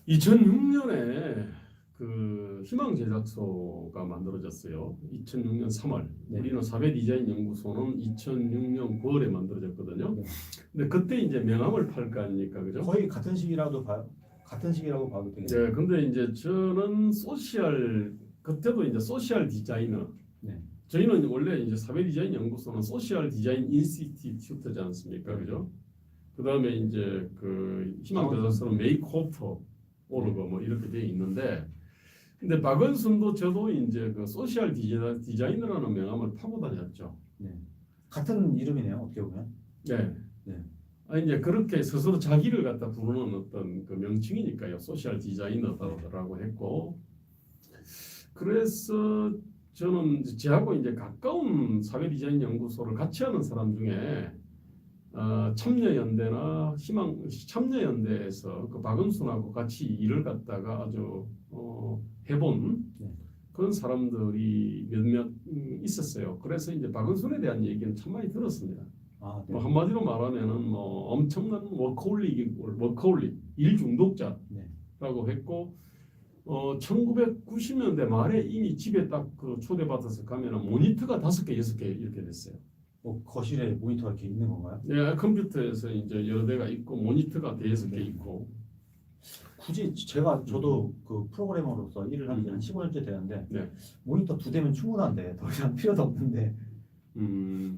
2006년에 그 희망 제작소가 만들어졌어요. 2006년 3월. 네. 우리는 사회 디자인 연구소는 2006년 9월에 만들어졌거든요. 네. 근데 그때 이제 명함을 팔 거 아닙니까, 그죠? 거의 같은 시기라고 봐도 되겠네요. 네, 근데 이제 저는 그때도 이제 소셜 디자이너. 네. 저희는 원래 이제 사회 디자인 연구소는 소셜 디자인 인스티튜트지 않습니까, 그죠? 그 다음에 이제 그 희망 제작소는 메이크오프 오르고 뭐 이렇게 돼 있는데, 근데 박은순도 저도 이제 그 소셜 디자이너라는 명함을 타고 다녔죠. 네. 같은 이름이네요. 어떻게 보면. 네. 네. 아 이제 그렇게 스스로 자기를 갖다 부르는 어떤 그 명칭이니까요. 소셜 디자이너라고 했고, 그래서 저는 저하고 이제 가까운 사회 디자인 연구소를 같이 하는 사람 중에 참여연대나 참여연대에서 그 박은순하고 같이 일을 갖다가 아주 해본 네. 그런 사람들이 몇몇 있었어요. 그래서 이제 박은순에 대한 얘기는 참 많이 들었습니다. 아, 네. 뭐 한마디로 말하면은 뭐 엄청난 워커홀릭 일 중독자라고 네. 했고, 1990년대 말에 이미 집에 딱 그 초대받아서 가면은 모니터가 5개, 6개 이렇게 됐어요. 거실에 모니터가 이렇게 있는 건가요? 예, 컴퓨터에서 이제 여러 대가 있고 모니터가 대여섯 개 있고. 굳이 저도 그 프로그래머로서 일을 한 지 한 15년째 되는데 네. 모니터 2대면 충분한데 더 이상 필요도 없는데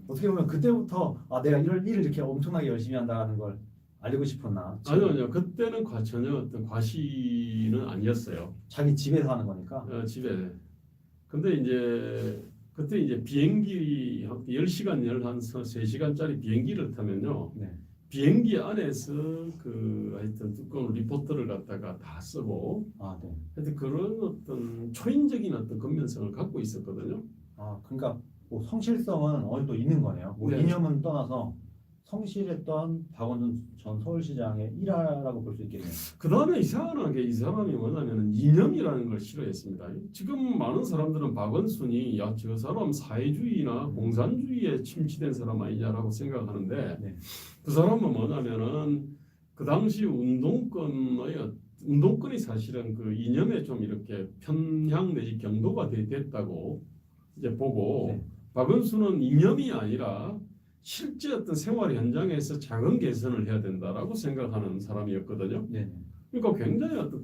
어떻게 보면 그때부터 내가 일을 이렇게 엄청나게 열심히 한다는 걸 알리고 싶었나? 아니요. 그때는 전혀 어떤 과시는 아니었어요. 자기 집에서 하는 거니까. 집에. 근데 이제 그때 이제 비행기 10시간 3시간짜리 비행기를 타면요. 네. 비행기 안에서 그 하여튼 두꺼운 리포트를 갖다가 다 쓰고 네. 하여튼 그런 어떤 초인적인 어떤 근면성을 갖고 있었거든요. 그러니까 뭐 성실성은 어느 정도 있는 거네요. 뭐 네. 이념은 떠나서 성실했던 박원순 전 서울시장의 일화라고 볼 수 있겠네요. 그 다음에 이상하게 이 사람이 뭐냐면 이념이라는 걸 싫어했습니다. 지금 많은 사람들은 박원순이 저 사람 사회주의나 공산주의에 침체된 사람 아니냐라고 생각하는데 네. 그 사람은 뭐냐면은 그 당시 운동권이 사실은 그 이념에 좀 이렇게 편향 내지 경도가 됐다고 이제 보고 네. 박원순은 이념이 아니라 실제 어떤 생활 현장에서 작은 개선을 해야 된다라고 생각하는 사람이었거든요. 네. 그러니까 굉장히 어떤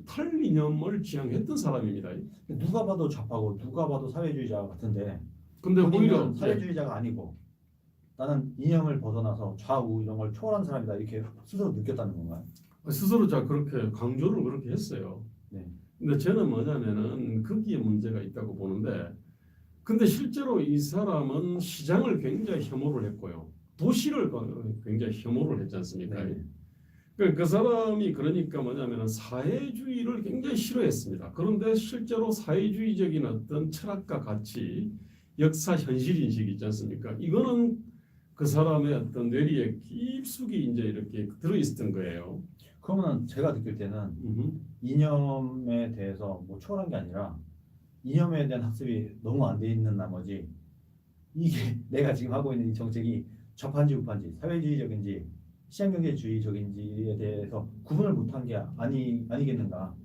탈이념을 지향했던 사람입니다. 누가 봐도 좌파고 누가 봐도 사회주의자 같은데 근데 오히려 사회주의자가 아니고 나는 이념을 벗어나서 좌우 이런 걸 초월한 사람이다 이렇게 스스로 느꼈다는 건가요? 스스로 그렇게 강조를 그렇게 했어요. 네. 근데 저는 뭐냐면은 거기에 문제가 있다고 보는데, 근데 실제로 이 사람은 시장을 굉장히 혐오를 했고요. 도시를 굉장히 혐오를 했지 않습니까? 네. 그 사람이 그러니까 뭐냐면은 사회주의를 굉장히 싫어했습니다. 그런데 실제로 사회주의적인 어떤 철학과 가치, 역사 현실 인식이 있지 않습니까? 이거는 그 사람의 어떤 뇌리에 깊숙이 이제 이렇게 들어있었던 거예요. 그러면 제가 느낄 때는 이념에 대해서 뭐 초월한 게 아니라 이념에 대한 학습이 너무 안 돼 있는 나머지 이게 내가 지금 하고 있는 이 정책이 좌파인지 우파인지 사회주의적인지 시장경제주의적인지에 대해서 구분을 못한 게 아니겠는가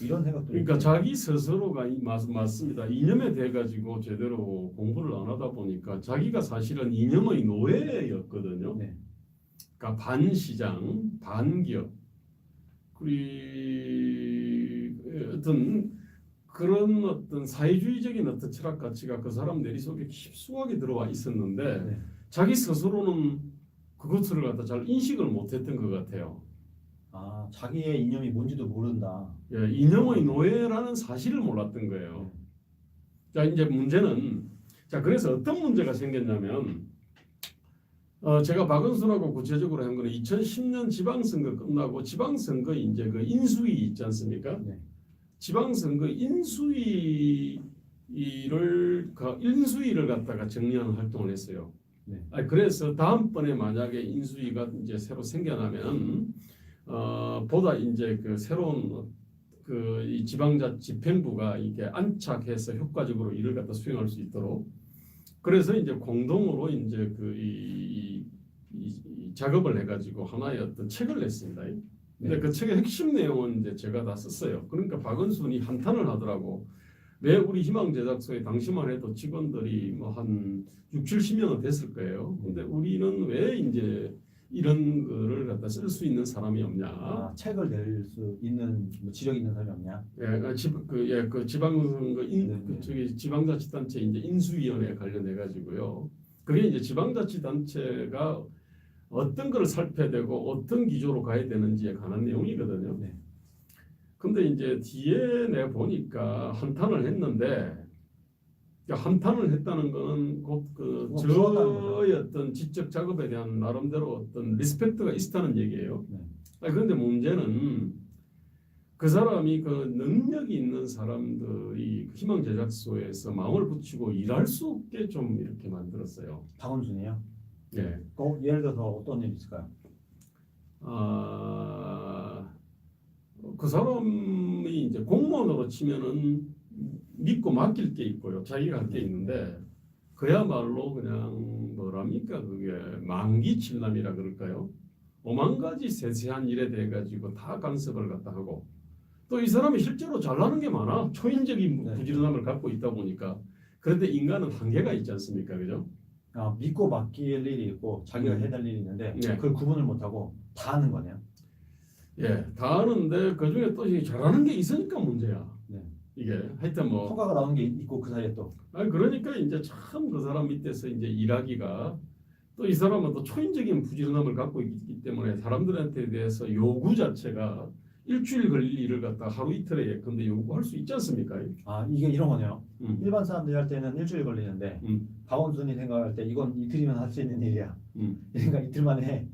이런 생각도. 그러니까 자기 스스로가 맞습니다. 이념에 대해 가지고 제대로 공부를 안 하다 보니까 자기가 사실은 이념의 노예였거든요. 네. 그러니까 반시장, 반기업, 그리고 어떤 그런 어떤 사회주의적인 어떤 철학 가치가 그 사람 내리 속에 깊숙하게 들어와 있었는데 네. 자기 스스로는 그것을 갖다 잘 인식을 못했던 것 같아요. 자기의 이념이 뭔지도 모른다. 예, 이념의 노예라는 사실을 몰랐던 거예요. 자, 이제 문제는 그래서 어떤 문제가 생겼냐면 제가 박은순하고 구체적으로 한 거는 2010년 지방선거 끝나고 지방선거 이제 그 인수위 있지 않습니까? 네. 지방선거 인수위를 갖다가 정리하는 활동을 했어요. 네. 그래서 다음번에 만약에 인수위가 이제 새로 생겨나면 보다 이제 그 새로운 이 지방자 집행부가 이게 안착해서 효과적으로 일을 갖다 수행할 수 있도록, 그래서 이제 공동으로 이제 이 작업을 해가지고 하나의 어떤 책을 냈습니다. 근데 네. 그 책의 핵심 내용은 이제 제가 다 썼어요. 그러니까 박은순이 한탄을 하더라고. 왜 우리 희망제작소에 당시만 해도 직원들이 뭐 한 6, 70명은 됐을 거예요. 근데 우리는 왜 이제 이런 거를 갖다 쓸 수 있는 사람이 없냐. 아, 책을 낼 수 있는 뭐 지력 있는 사람이 없냐? 그 지방선거 네. 그 저기 지방자치단체 이제 인수위원회 관련해 가지고요. 그게 이제 지방자치단체가 어떤 거를 살펴야 되고 어떤 기조로 가야 되는지에 관한 내용이거든요. 네. 근데 이제 뒤에 내가 보니까 한탄을 했는데 한탄을 했다는 거는 곧 그 뭐 부러웠다는 저의 어떤 지적 작업에 대한 나름대로 어떤 리스펙트가 있다는 얘기예요. 네. 그런데 문제는 그 사람이 그 능력이 있는 사람들이 그 희망제작소에서 마음을 붙이고 일할 수 없게 좀 이렇게 만들었어요. 박원순이요? 예. 예를 들어서 어떤 일이 있을까요? 그 사람이 이제 공무원으로 치면은 믿고 맡길 게 있고요. 자기가 할 게 있는데 그야말로 그냥 뭐랍니까 그게 만기칠남이라 그럴까요? 오만 가지 세세한 일에 대해 가지고 다 간섭을 갖다 하고 또 이 사람이 실제로 잘나는 게 많아. 초인적인 네. 부지런함을 갖고 있다 보니까 그런데 인간은 한계가 있지 않습니까, 그죠? 아, 믿고 맡길 일이 있고 자기가 해야 될 일이 있는데 네. 그걸 구분을 못하고 다 하는 거네요. 예, 다 하는데 그 중에 또 이게 잘하는 게 있으니까 문제야. 네. 이게 하여튼 뭐 성과가 나오는 게 있고 그 사이에 또 아니 그러니까 이제 참 그 사람 밑에서 이제 일하기가 또 이 사람은 또 초인적인 부지런함을 갖고 있기 때문에 사람들한테 대해서 요구 자체가 일주일 걸릴 일을 갖다 하루 이틀에 예컨대 요구할 수 있지 않습니까? 아, 이게 이런 거네요. 음. 일반 사람들이 할 때는 일주일 걸리는데 박원순이 생각할 때 이건 이틀이면 할 수 있는 일이야. 그러니까 이틀 만에 해.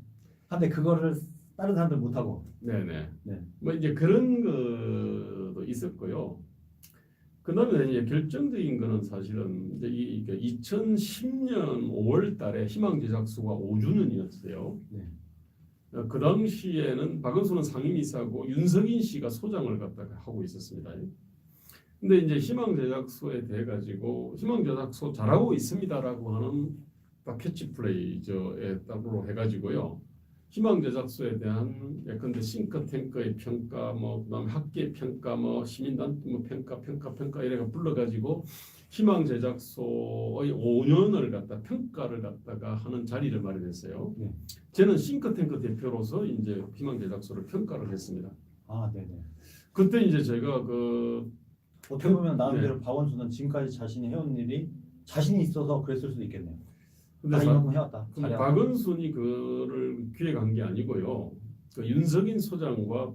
근데 그거를 다른 사람들 못 하고. 네네. 네. 뭐 이제 그런 것도 있었고요. 그다음에 이제 결정적인 거는 사실은 이제 이게 2010년 5월달에 희망제작소가 5주년이었어요. 네. 그 당시에는 박은수는 상임이사고 윤석인 씨가 소장을 갖다가 하고 있었습니다. 근데 이제 희망제작소에 대해 가지고 희망제작소 잘하고 있습니다라고 하는 딱 캐치플레이저에 따로 해가지고요. 희망제작소에 대한 예컨대 싱크탱크의 평가, 뭐 그다음에 학계 평가, 뭐 시민단 뭐 평가 이래가 불러가지고 희망제작소의 5년을 갖다 평가를 갖다가 하는 자리를 마련했어요. 네. 저는 싱크탱크 대표로서 이제 희망제작소를 평가를 했습니다. 아, 네네. 그때 이제 제가 그 어떻게 보면 나름대로 박원순은 지금까지 자신이 해온 일이 자신이 있어서 그랬을 수도 있겠네요. 근데 아, 이만큼 해왔다. 근데 잘해왔다. 박은순이 그를 기획한 게 아니고요. 그 윤석인 소장과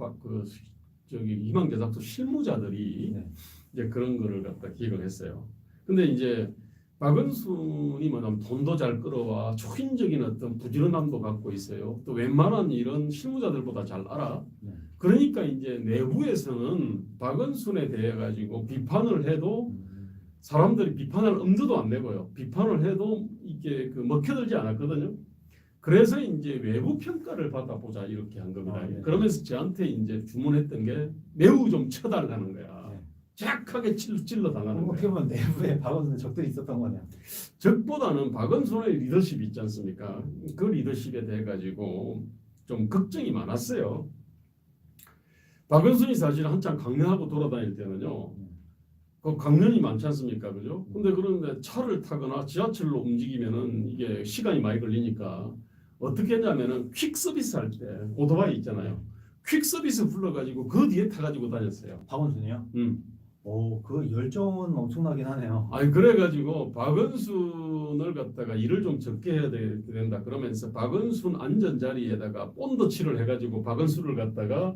저기 희망제작소 실무자들이 네. 이제 그런 거를 갖다 기획을 했어요. 근데 이제 박은순이 뭐냐면 돈도 잘 끌어와 초인적인 어떤 부지런함도 갖고 있어요. 또 웬만한 이런 실무자들보다 잘 알아. 네. 그러니까 이제 내부에서는 박은순에 대해 가지고 비판을 해도 사람들이 비판할 엄두도 안 내고요. 비판을 해도 이게 그 먹혀들지 않았거든요. 그래서 이제 외부 평가를 받아보자 이렇게 한 겁니다. 아, 네. 그러면서 저한테 이제 주문했던 게 매우 좀 쳐달라는 거야. 네. 정확하게 찔러 당하는 어떻게 거야. 보면 내부에 박원순의 적들이 있었던 거네요. 적보다는 박은순의 리더십이 있지 않습니까? 그 리더십에 대해 가지고 좀 걱정이 많았어요. 박은순이 사실 한참 강연하고 돌아다닐 때는요. 그 강연이 많지 않습니까, 그죠? 근데 그런데 차를 타거나 지하철로 움직이면은 이게 시간이 많이 걸리니까 어떻게 했냐면은 퀵 서비스 할 때 오토바이 있잖아요. 퀵 서비스 불러가지고 그 뒤에 타가지고 다녔어요. 박원순이요? 오, 그 열정은 엄청나긴 하네요. 아니 그래가지고 박은순을 갖다가 일을 좀 적게 해야 된다 그러면서 박은순 안전 자리에다가 본드칠을 해가지고 박은순을 갖다가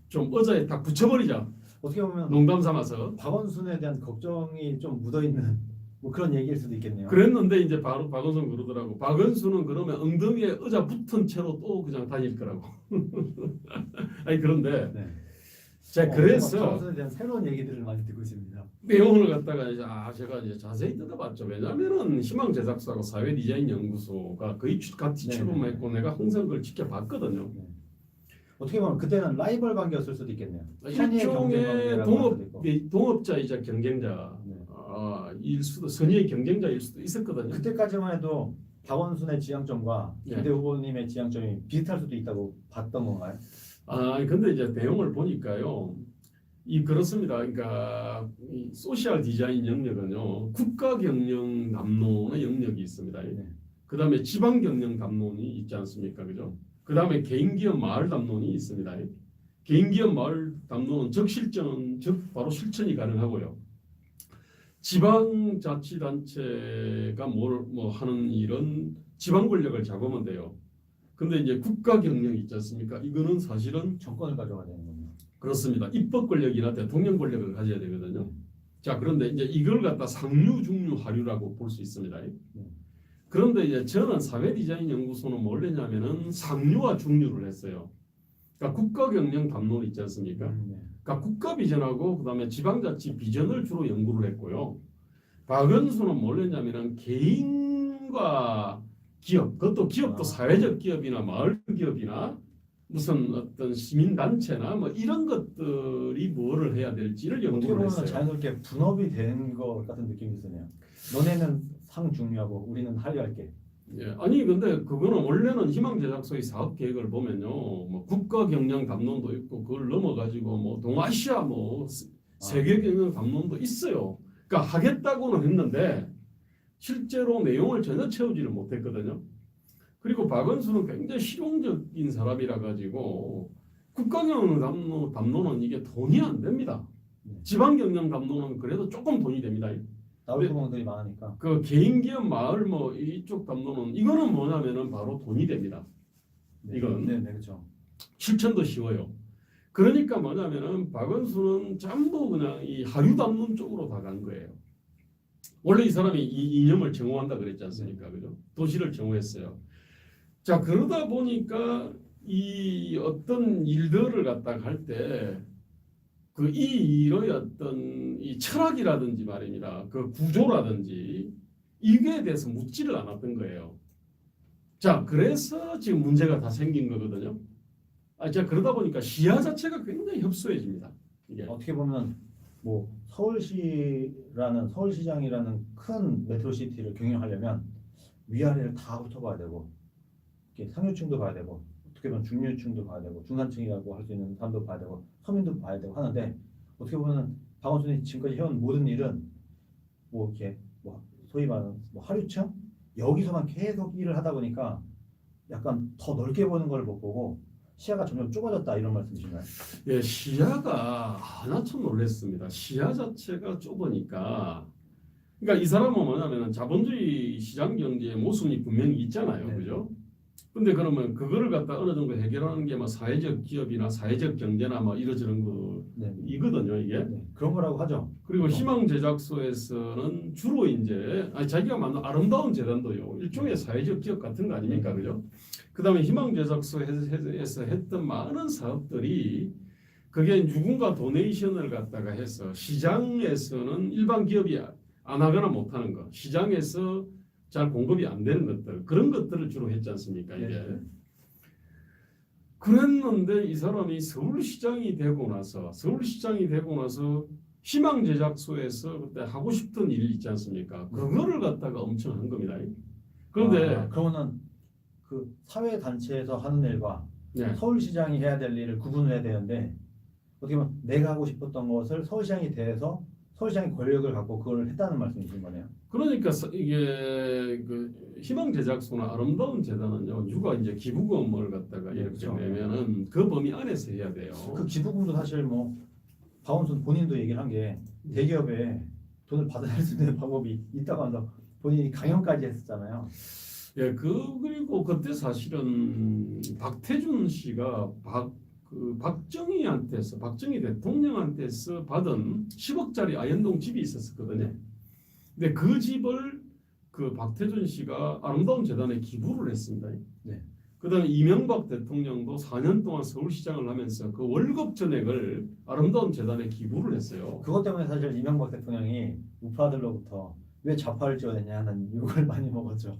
좀 의자에 딱 붙여버리자. 어떻게 보면 농담 삼아서 박원순에 대한 걱정이 좀 묻어있는 뭐 그런 얘기일 수도 있겠네요. 그랬는데 이제 바로 박은순 그러더라고. 박은순은 그러면 엉덩이에 의자 붙은 채로 또 그냥 다닐 거라고. 아니 그런데 네. 제가 그래서 박원순에 대한 새로운 얘기들을 많이 듣고 있습니다. 내용을 갖다가 이제 제가 이제 자세히 뜯어봤죠. 왜냐하면은 희망제작소하고 사회디자인연구소가 거의 같이 네, 출범했고 내가 항상 그걸 지켜봤거든요. 네. 어떻게 보면 그때는 라이벌 관계였을 수도 있겠네요. 일종의 동업자이자 경쟁자 네. 일 수도 선의의 경쟁자일 수도 있었거든요. 그때까지만 해도 박원순의 지향점과 네. 김대 후보님의 지향점이 비슷할 수도 있다고 봤던 건가요? 근데 이제 내용을 보니까요. 그렇습니다. 그러니까 이 소셜 디자인 영역은요. 국가 경영 담론의 영역이 있습니다. 네. 그다음에 지방 경영 담론이 있지 않습니까? 그죠? 그다음에 개인 기업 마을 담론이 있습니다. 개인 기업 마을 담론은 적실전, 즉 바로 실천이 가능하고요. 지방자치단체가 뭐 하는 일은 지방 권력을 잡으면 돼요. 근데 이제 국가 경영 있지 않습니까? 이거는 사실은 정권을 가져가야 되는 거군요. 그렇습니다. 입법 권력이나 대통령 권력을 가져야 되거든요. 자, 그런데 이제 이걸 갖다 상류, 중류, 하류라고 볼 수 있습니다. 그런데 이제 저는 사회 디자인 연구소는 뭘 했냐면은 상류와 중류를 했어요. 그러니까 국가 경영 담론 있지 않습니까? 네. 그러니까 국가 비전하고 그다음에 지방자치 비전을 주로 연구를 했고요. 박은수는 뭘 했냐면은 개인과 기업, 그것도 기업도 사회적 기업이나 마을 기업이나 무슨 어떤 시민단체나 뭐 이런 것들이 뭐를 해야 될지를 어떻게 연구를 보면 했어요. 자연스럽게 분업이 되는 것 같은 느낌이 드네요. 너네는 상중류하고 우리는 하류할게. 예, 아니 근데 그거는 원래는 희망제작소의 사업 계획을 보면요, 뭐 국가 경영 담론도 있고 그걸 넘어가지고 뭐 동아시아 뭐 세계 경영 담론도 있어요. 그러니까 하겠다고는 했는데 실제로 내용을 전혀 채우지를 못했거든요. 그리고 박은수는 굉장히 실용적인 사람이라 가지고 국가 경영 담론은 이게 돈이 안 됩니다. 지방 경영 담론은 그래도 조금 돈이 됩니다. 나올 구멍들이 많으니까. 그 개인 기업 마을 뭐 이쪽 담론은 이거는 뭐냐면은 바로 돈이 됩니다. 이건 네, 그렇죠. 실천도 쉬워요. 그러니까 뭐냐면은 박은수는 전부 그냥 이 하류 담론 쪽으로 다 간 거예요. 원래 이 사람이 이 이념을 정오한다 그랬지 않습니까? 그죠? 도시를 정오했어요. 자, 그러다 보니까 이 어떤 일들을 갖다가 할 때 그 이 일의 어떤 이 철학이라든지 말입니다. 그 구조라든지 이게 대해서 묻지를 않았던 거예요. 자, 그래서 지금 문제가 다 생긴 거거든요. 자, 그러다 보니까 시야 자체가 굉장히 협소해집니다. 이게. 어떻게 보면 뭐 서울시장이라는 큰 메트로시티를 경영하려면 위아래를 다 훑어봐야 되고 이렇게 상류층도 봐야 되고 어떻게 보면 중류층도 봐야 되고 중산층이라고 할 수 있는 사람도 봐야 되고 서민도 봐야 되고 하는데 어떻게 보면 박원순이 지금까지 해온 모든 일은 뭐 이렇게 뭐 소위 말하는 뭐 하류층 여기서만 계속 일을 하다 보니까 약간 더 넓게 보는 걸 못 보고 시야가 점점 좁아졌다 이런 말씀이신가요? 예, 시야가 나 참 놀랐습니다. 시야 자체가 좁으니까 그러니까 이 사람은 뭐냐면 자본주의 시장 경제의 모순이 분명히 있잖아요. 네. 그죠? 근데 그러면 그거를 갖다 어느 정도 해결하는 게 뭐 사회적 기업이나 사회적 경제나 뭐 이러저런 네. 거이거든요, 이게. 네. 그런 거라고 하죠. 그리고 희망 제작소에서는 주로 이제 자기가 만든 아름다운 재단도요. 일종의 사회적 기업 같은 거 아닙니까? 그죠? 그다음에 희망 제작소에서 했던 많은 사업들이 그게 누군가 도네이션을 갖다가 해서 시장에서는 일반 기업이 안 하거나 못 하는 거. 시장에서 잘 공급이 안 되는 것들. 그런 것들을 주로 했지 않습니까? 이게. 네. 그랬는데 이 사람이 서울시장이 되고 나서 희망 제작소에서 그때 하고 싶던 일이 있지 않습니까? 그거를 갖다가 엄청 한 겁니다. 그런데 그러면은 그 사회 단체에서 하는 일과 네. 서울시장이 해야 될 일을 구분을 해야 되는데 어떻게 보면 내가 하고 싶었던 것을 서울시장이 돼서 서울시장이 권력을 갖고 그걸 했다는 말씀이신 거네요. 그러니까 이게 그 희망 제작소나 아름다운 재단은요, 누가 이제 기부금을 갖다가 이렇게 그렇죠. 내면은 그 범위 안에서 해야 돼요. 그 기부금도 사실 뭐 박원순 본인도 얘기를 한 게 대기업에 돈을 받아낼 수 있는 방법이 있다고 한다. 본인이 강연까지 했었잖아요. 예, 그리고 그때 사실은 박태준 씨가 박정희 대통령한테서 받은 10억짜리 아현동 집이 있었거든요. 근데 그 집을 그 박태준 씨가 아름다운 재단에 기부를 했습니다. 네. 그다음에 이명박 대통령도 4년 동안 서울시장을 하면서 그 월급 전액을 아름다운 재단에 기부를 했어요. 그것 때문에 사실 이명박 대통령이 우파들로부터 왜 좌파를 지원했냐 하는 욕을 많이 먹었죠.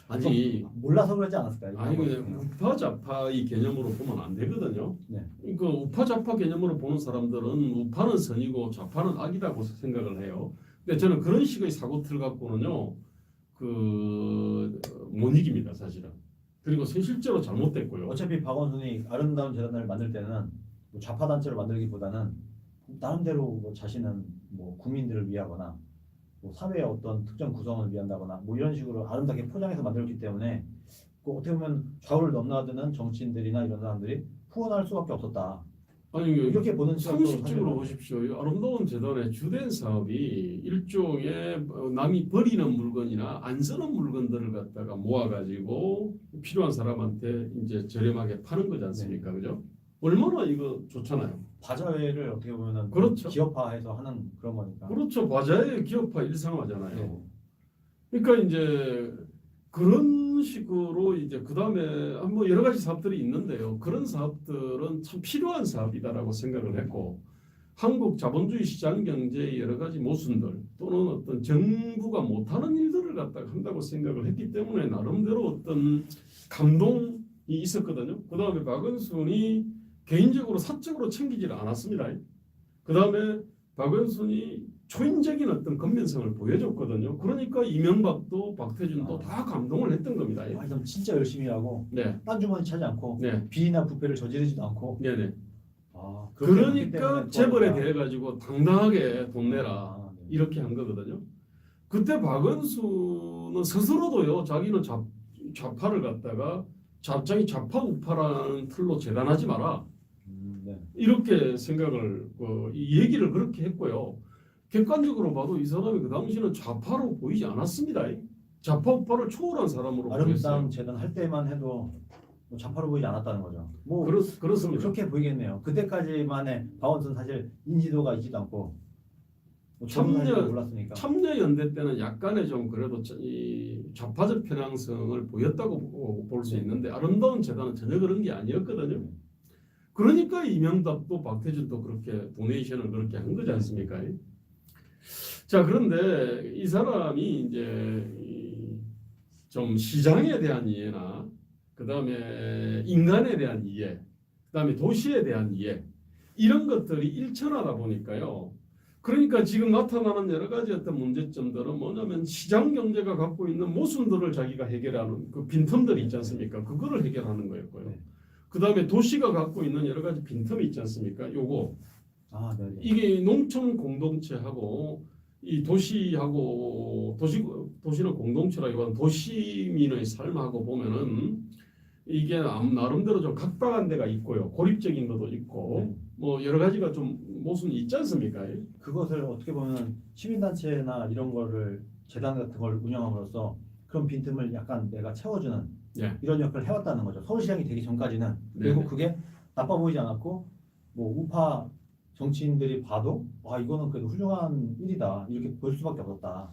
아니 몰라서 그러지 않았을까요? 아니 그냥 우파 좌파의 개념으로 보면 안 되거든요. 네. 그 우파 좌파 개념으로 보는 사람들은 우파는 선이고 좌파는 악이라고 생각을 해요. 근데 저는 그런 식의 사고 틀 갖고는요 못 이깁니다 사실은. 그리고 실제로 잘못됐고요. 어차피 박원순이 아름다운 재단을 만들 때는 뭐 좌파 단체를 만들기보다는 나름대로 뭐 자신은 뭐 국민들을 위하거나 뭐 사회의 어떤 특정 구성을 위한다거나 뭐 이런 식으로 아름답게 포장해서 만들었기 때문에 그 어떻게 보면 좌우를 넘나드는 정치인들이나 이런 사람들이 후원할 수밖에 없었다. 아니 이렇게 보는 시각도 상식적으로 사실은- 보십시오. 이 아름다운 재단의 주된 사업이 일종의 남이 버리는 물건이나 안 쓰는 물건들을 갖다가 모아가지고 필요한 사람한테 이제 저렴하게 파는 거지 않습니까? 그죠? 얼마나 이거 좋잖아요. 바자회를 어떻게 보면은 그렇죠. 기업화해서 하는 그런 거니까. 그렇죠. 과자의 기업화 일상화잖아요. 네. 그러니까 이제 그런 식으로 이제 그 다음에 뭐 여러 가지 사업들이 있는데요. 그런 사업들은 참 필요한 사업이다라고 생각을 했고, 한국 자본주의 시장 경제의 여러 가지 모순들 또는 어떤 정부가 못하는 일들을 갖다가 한다고 생각을 했기 때문에 나름대로 어떤 감동이 있었거든요. 그 다음에 박은순이 개인적으로 사적으로 챙기지를 않았습니다. 그 다음에 박은순이 초인적인 어떤 건면성을 보여줬거든요. 그러니까 이명박도 박태준도 다 감동을 했던 겁니다. 아, 그럼 진짜 열심히 하고 네, 딴 주머니 차지 않고 네, 비리나 부패를 저지르지도 않고. 네, 네. 아, 그렇게 했기 그러니까 때문에 재벌에 그거니까. 대해 가지고 당당하게 돈 내라 아, 네. 이렇게 한 거거든요. 그때 박은수는 스스로도요, 자기는 좌파를 갖다가 자기 좌파 우파라는 틀로 재단하지 마라 네. 이렇게 생각을 이 얘기를 그렇게 했고요. 객관적으로 봐도 이 사람이 그 당시는 좌파로 보이지 않았습니다. 좌파 우파를 초월한 사람으로 아름다운 보였어요. 재단 할 때만 해도 뭐 좌파로 보이지 않았다는 거죠. 뭐 그렇습니다. 그렇게 보이겠네요. 그때까지만의 박원순 사실 인지도가 있지도 않고 뭐 저는 사실 참여- 몰랐으니까. 참여연대 때는 약간의 좀 그래도 이 좌파적 편향성을 보였다고 볼 수 있는데 아름다운 재단은 전혀 그런 게 아니었거든요. 그러니까 이명박도 박태준도 그렇게 도네이션을 그렇게 한 거지 않습니까? 자, 그런데 이 사람이 이제 좀 시장에 대한 이해나 그다음에 인간에 대한 이해, 그다음에 도시에 대한 이해 이런 것들이 일천하다 보니까요. 그러니까 지금 나타나는 여러 가지 어떤 문제점들은 뭐냐면 시장 경제가 갖고 있는 모순들을 자기가 해결하는 그 빈틈들이 있지 않습니까? 그거를 해결하는 거였고요. 네. 그다음에 도시가 갖고 있는 여러 가지 빈틈이 있지 않습니까? 요거 아, 네. 이게 농촌 공동체하고 이 도시하고 도시는 공동체라기보다는 도시민의 삶하고 보면은 이게 나름대로 좀 각박한 데가 있고요. 고립적인 것도 있고 네. 뭐 여러 가지가 좀 모순이 있지 않습니까? 그것을 어떻게 보면 시민단체나 이런 거를 재단 같은 걸 운영함으로써 그런 빈틈을 약간 내가 채워주는 예. 이런 역할을 해왔다는 거죠. 서울시장이 되기 전까지는. 그리고 네네. 그게 나빠 보이지 않았고 뭐 우파 정치인들이 봐도 와 이거는 그래도 훌륭한 일이다 이렇게 볼 수밖에 없었다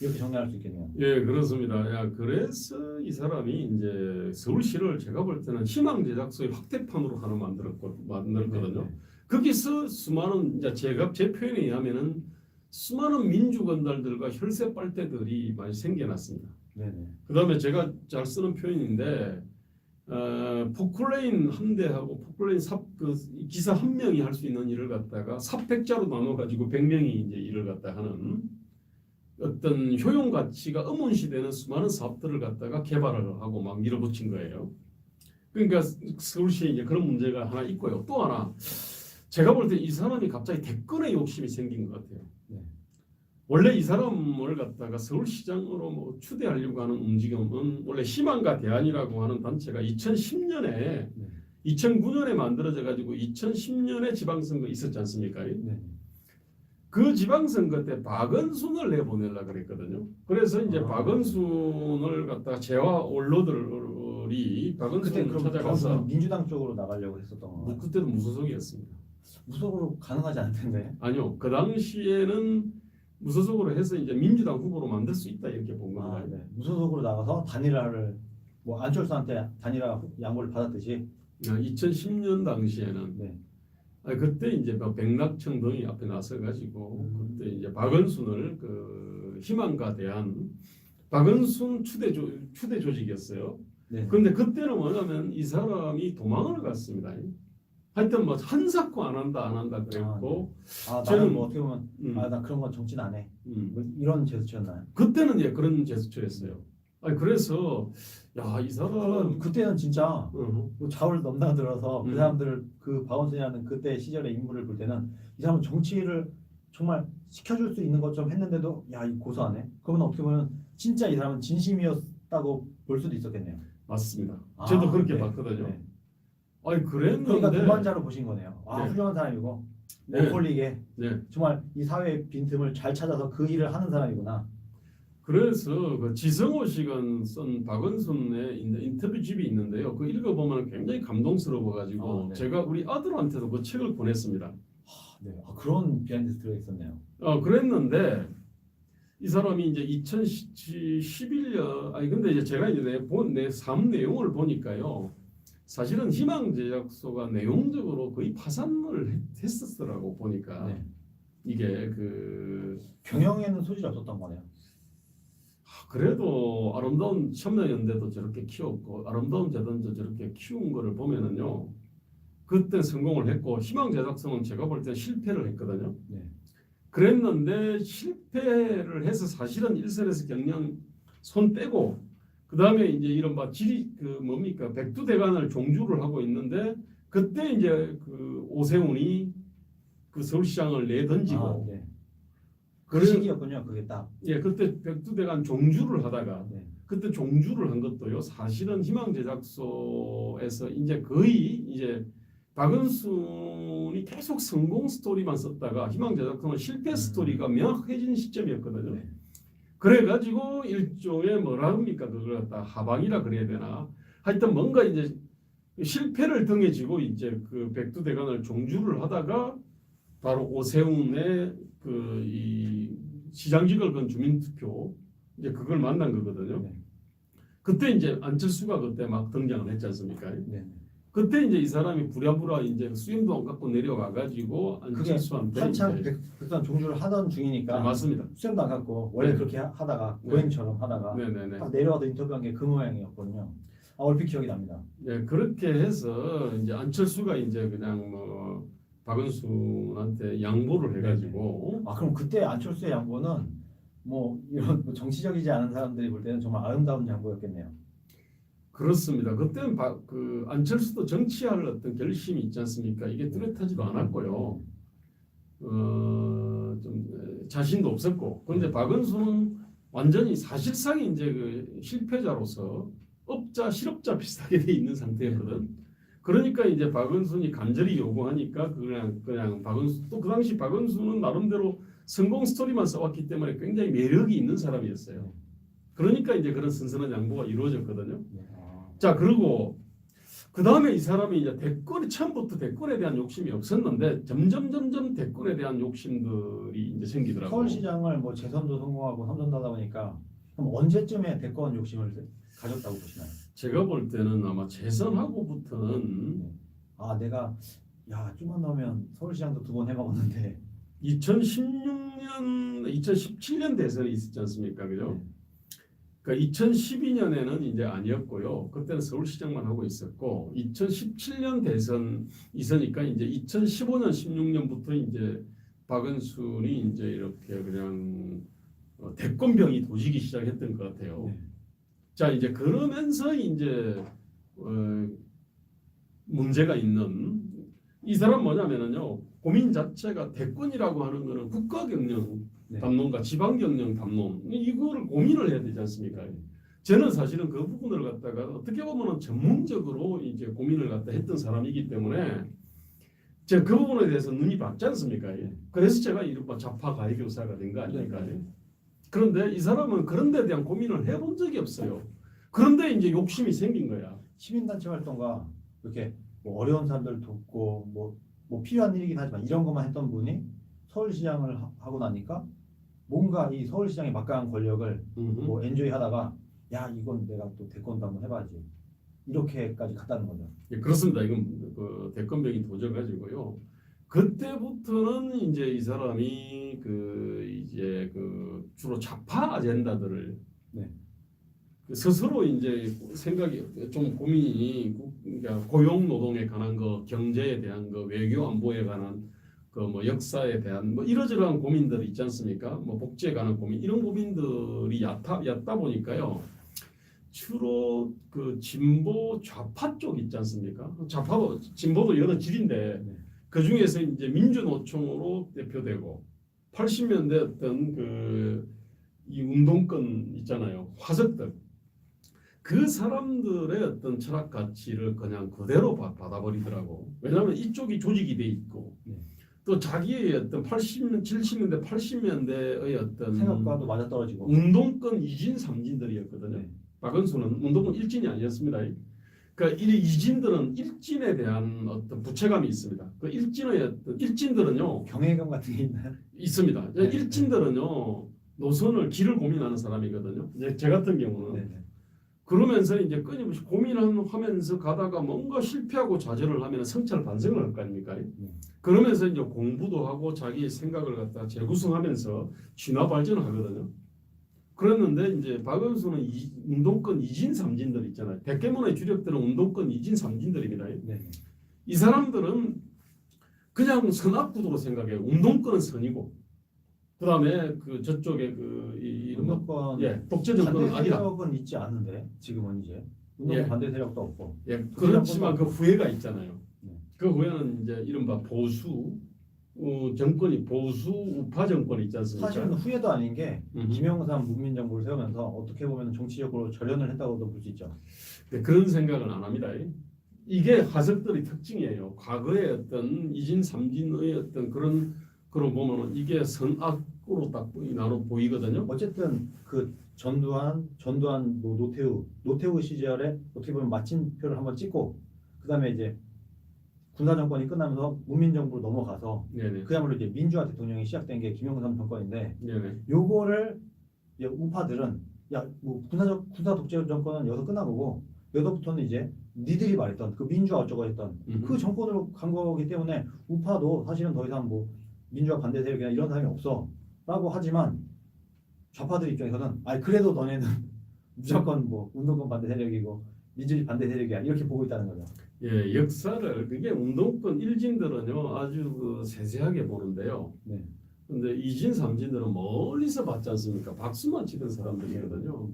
이렇게 정리할 수 있겠네요. 예, 그렇습니다. 야, 그래서 이 사람이 이제 서울시를 제가 볼 때는 희망 제작소의 확대판으로 하나 만들었거든요. 네. 거기서 수많은 이제 제 표현에 의하면은 수많은 민주건달들과 혈세 빨대들이 많이 생겨났습니다. 네네. 그다음에 제가 잘 쓰는 표현인데 포클레인 한 대하고 포클레인 그 기사 한 명이 할 수 있는 일을 갖다가 삽백자로 나눠 가지고 100명이 이제 일을 갖다 하는 어떤 효용 가치가 의문시되는 수많은 사업들을 갖다가 개발을 하고 막 밀어붙인 거예요. 그러니까 서울시에 이제 그런 문제가 하나 있고요. 또 하나 제가 볼 때 이 사람이 갑자기 대권에 욕심이 생긴 것 같아요. 네. 원래 이 사람을 갖다가 서울시장으로 뭐 추대하려고 하는 움직임은 원래 희망과 대안이라고 하는 단체가 2010년에 네. 2009년에 만들어져 가지고 2010년에 지방선거 있었지 않습니까? 네. 그 지방선거 때 박은순을 내보내려고 그랬거든요. 그래서 이제 아. 박은순을 갖다가 재화 원로들이 그때 박은순을 그럼 찾아가서 박원순은 민주당 쪽으로 나가려고 했었던 건가요? 그때도 무소속이었습니다. 무속으로 가능하지 않을 텐데. 아니요, 그 당시에는 무소속으로 해서 이제 민주당 후보로 만들 수 있다 이렇게 본 겁니다. 아, 네. 무소속으로 나가서 단일화를 뭐 안철수한테 단일화 양보를 받았듯이. 2010년 당시에는 네. 그때 이제 뭐 백낙청 등이 앞에 나서 가지고 그때 이제 박은순을 그 희망과 대한 박은순 추대 조직이었어요. 네. 그런데 그때는 뭐냐면 이 사람이 도망을 갔습니다. 하여튼 뭐 한사코 안 한다 그랬고 아, 저는 나는 뭐 어떻게 보면 음, 아, 나 그런 건 정치는 안 해. 음. 뭐 이런 제스처였나요? 그때는 예 그런 제스처였어요. 아니 그래서 야 이 사람 그때는 진짜 어, 뭐 좌우를 넘나들어서 그 음. 사람들을 그 박원순이라는 그때 시절의 인물을 볼 때는 이 사람은 정치를 정말 시켜줄 수 있는 것좀 했는데도 야, 이 고소하네. 그러면 어떻게 보면 진짜 이 사람은 진심이었다고 볼 수도 있었겠네요. 맞습니다. 아, 저도 그렇게 네. 봤거든요. 네. 아니 그러니까 그랬는데 동반자로 보신 거네요. 아, 네. 훌륭한 사람이고 네. 못 홀리게 네. 정말 이 사회의 빈틈을 잘 찾아서 그 일을 하는 사람이구나. 그래서 그 지성호 씨가 쓴 박은순의 인터뷰집이 있는데요. 그 읽어보면 굉장히 감동스러워가지고 아, 네. 제가 우리 아들한테도 그 책을 보냈습니다. 네. 아, 그런 비하인드 스토리가 있었네요. 그랬는데 이 사람이 이제 2011년 아니 근데 이제 제가 이제 내 삶 내용을 보니까요. 사실은 희망제작소가 내용적으로 거의 파산을 했었더라고 보니까 네. 이게 그 경영에는 소질이 없었던 거네요. 그래도 아름다운 첨예연대도 저렇게 키웠고 아름다운 재단도 저렇게 키운 거를 보면은요 그때 성공을 했고 희망제작소는 제가 볼 때 실패를 했거든요. 네. 그랬는데 실패를 해서 사실은 일선에서 경영 손 떼고 그 다음에 이제 이른바 지리 그 뭡니까 백두대간을 종주를 하고 있는데 그때 이제 그 오세훈이 그 서울시장을 내던지고 아, 네. 그 그래- 시기였군요. 그게 딱. 예 그때 백두대간 종주를 하다가 네. 그때 종주를 한 것도요 사실은 희망제작소에서 이제 거의 이제 박은순이 계속 성공 스토리만 썼다가 희망제작소는 실패 스토리가 명확해진 시점이었거든요. 네. 그래가지고 일종의 뭐라 합니까 그걸 갖다 하방이라 그래야 되나 하여튼 뭔가 이제 실패를 등에 지고 이제 그 백두대간을 종주를 하다가 바로 오세훈의 그 이 시장직을 건 주민투표 이제 그걸 만난 거거든요. 네. 그때 이제 안철수가 그때 막 등장을 했지 않습니까? 네. 그때 이제 이 사람이 부랴부랴 이제 수임도 안 갖고 내려가 가지고 안철수한테 한창 이제 백두산 종주를 하던 중이니까 맞습니다. 수염도 안 갖고 원래 네. 그렇게 하다가 네. 고행처럼 하다가 네네네. 딱 내려와서 인터뷰한 게 그 모양이었거든요. 아, 얼핏 기억이 납니다. 예, 그렇게 해서 이제 안철수가 이제 그냥 뭐 박은순한테 양보를 해가지고 아, 그럼 그때 안철수의 양보는 뭐 이런 뭐 정치적이지 않은 사람들이 볼 때는 정말 아름다운 양보였겠네요. 그렇습니다. 그때는 그 안철수도 정치할 어떤 결심이 있지 않습니까? 이게 뚜렷하지도 않았고요. 좀 자신도 없었고. 그런데 박은수는 완전히 사실상 이제 그 실패자로서 업자 실업자 비슷하게 돼 있는 상태였거든. 그러니까 이제 박은순이 간절히 요구하니까 그냥 박은수 또 그 당시 박은수는 나름대로 성공 스토리만 써왔기 때문에 굉장히 매력이 있는 사람이었어요. 그러니까 이제 그런 선선한 양보가 이루어졌거든요. 자 그리고 그 다음에 이 사람이 이제 대권이 처음부터 대권에 대한 욕심이 없었는데 점점 대권에 대한 욕심들이 이제 생기더라고요. 서울시장을 뭐 재선도 성공하고 선전도 하다 보니까 그럼 언제쯤에 대권 욕심을 가졌다고 보시나요? 제가 볼 때는 아마 재선하고부터는 아, 내가 야 좀만 넣으면 서울시장도 2번 해먹었는데 2016년, 2017년 대선이 있었지 않습니까, 그죠? 그러니까 2012년에는 이제 아니었고요. 그때는 서울시장만 하고 있었고 2017년 대선 있으니까 이제 2015년, 16년부터 이제 박은순이 이제 이렇게 그냥 대권병이 도지기 시작했던 것 같아요. 네. 자 이제 그러면서 이제 문제가 있는 이 사람 뭐냐면은요 고민 자체가 대권이라고 하는 거는 국가 경영 네. 담론과 지방 경영 담론 이거를 고민을 해야 되지 않습니까? 저는 사실은 그 부분을 갖다가 어떻게 보면은 전문적으로 이제 고민을 갖다 했던 사람이기 때문에 제가 그 부분에 대해서 눈이 밝지 않습니까? 그래서 제가 이른바 좌파 가해 교사가 된 거 아닙니까? 네. 그런데 이 사람은 그런 데 대한 고민을 해본 적이 없어요. 그런데 이제 욕심이 생긴 거야. 시민단체 활동과 이렇게 뭐 어려운 사람들 돕고 뭐 필요한 일이긴 하지만 이런 것만 했던 분이 서울시장을 하고 나니까 뭔가 이 서울시장의 막강한 권력을 뭐 엔조이 하다가 야 이건 내가 또 대권도 한번 해봐야지 이렇게까지 갔다는 거죠. 예, 그렇습니다. 이건 그 대권병이 도져가지고요. 그때부터는 이제 이 사람이 이제 주로 좌파 아젠다들을 네. 스스로 이제 생각이 좀 고민이 그러니까 고용 노동에 관한 거, 경제에 대한 거, 외교 안보에 관한 뭐 역사에 대한 뭐 이러저러한 고민들이 있지 않습니까? 뭐 복지에 관한 고민 이런 고민들이 얕다 보니까요. 주로 그 진보 좌파 쪽 있지 않습니까? 좌파도 진보도 여러 길인데 네. 그 중에서 이제 민주노총으로 대표되고 80년대 어떤 그 이 운동권 있잖아요. 화석들 그 사람들의 어떤 철학 가치를 그냥 그대로 받아버리더라고. 왜냐하면 이쪽이 조직이 돼 있고 네. 또 자기의 어떤 80년, 70년대, 80년대의 어떤 생각과도 맞아떨어지고. 운동권 이진 삼진들이었거든요. 네. 박은수는 운동권 일진이 아니었습니다. 그러니까 이 이진들은 일진에 대한 어떤 부채감이 있습니다. 그 일진의 어떤 일진들은요 경외감 같은 게 있나요? 있습니다. 네. 일진들은요 노선을 길을 고민하는 사람이거든요. 이제 제 같은 경우는 네. 네. 그러면서 이제 끊임없이 고민하면서 가다가 뭔가 실패하고 좌절을 하면 성찰 반성을 할 거 아닙니까? 그러면서 이제 공부도 하고 자기 생각을 갖다 재구성하면서 진화 발전을 하거든요. 그랬는데 이제 박은수는 운동권 이진 삼진들 있잖아요. 백개문의 주력들은 운동권 이진 삼진들입니다. 네. 이 사람들은 그냥 선악구도로 생각해요. 운동권은 선이고, 그 다음에 그 저쪽에 운동권 독재 반대 정권은 아니다. 세력은 있지 않는데 지금은 이제 운동권 예. 반대 세력도 없고. 그렇지만 그 후회가 있잖아요. 네. 그 후회는 이제 이른바 보수 정권이 보수 우파 정권이 있지 않습니까? 사실은 후회도 아닌 게 음흠. 김영삼 문민정부를 세우면서 어떻게 보면 정치적으로 절연을 했다고도 볼 수 있죠. 네, 그런 생각은 안 합니다. 이게 화석들의 특징이에요. 과거의 어떤 이진 삼진의 어떤 그런 보면은 이게 선악으로 딱 나눠 보이거든요. 어쨌든 그 전두환 노태우 시절에 어떻게 보면 마침표를 한번 찍고 그다음에 이제 군사 정권이 끝나면서 문민정부로 넘어가서 네네. 그야말로 이제 민주화 대통령이 시작된 게 김영삼 정권인데 네네. 요거를 이제 우파들은 뭐 군사 독재 정권은 여기서 끝나보고 여기서부터는 이제 니들이 말했던 그 민주화 어쩌고 했던 그 정권으로 간 거기 때문에 우파도 사실은 더 이상 뭐 민주화 반대 세력이나 이런 사람이 없어라고 하지만 좌파들 입장에서는 그래도 너네는 무조건 뭐 운동권 반대 세력이고 민주주의 반대 세력이야 이렇게 보고 있다는 거죠. 예, 역사를 그게 운동권 일진들은요 아주 그 세세하게 보는데요. 네. 근데 이진 삼진들은 멀리서 봤지 않습니까? 박수만 치던 사람들이거든요.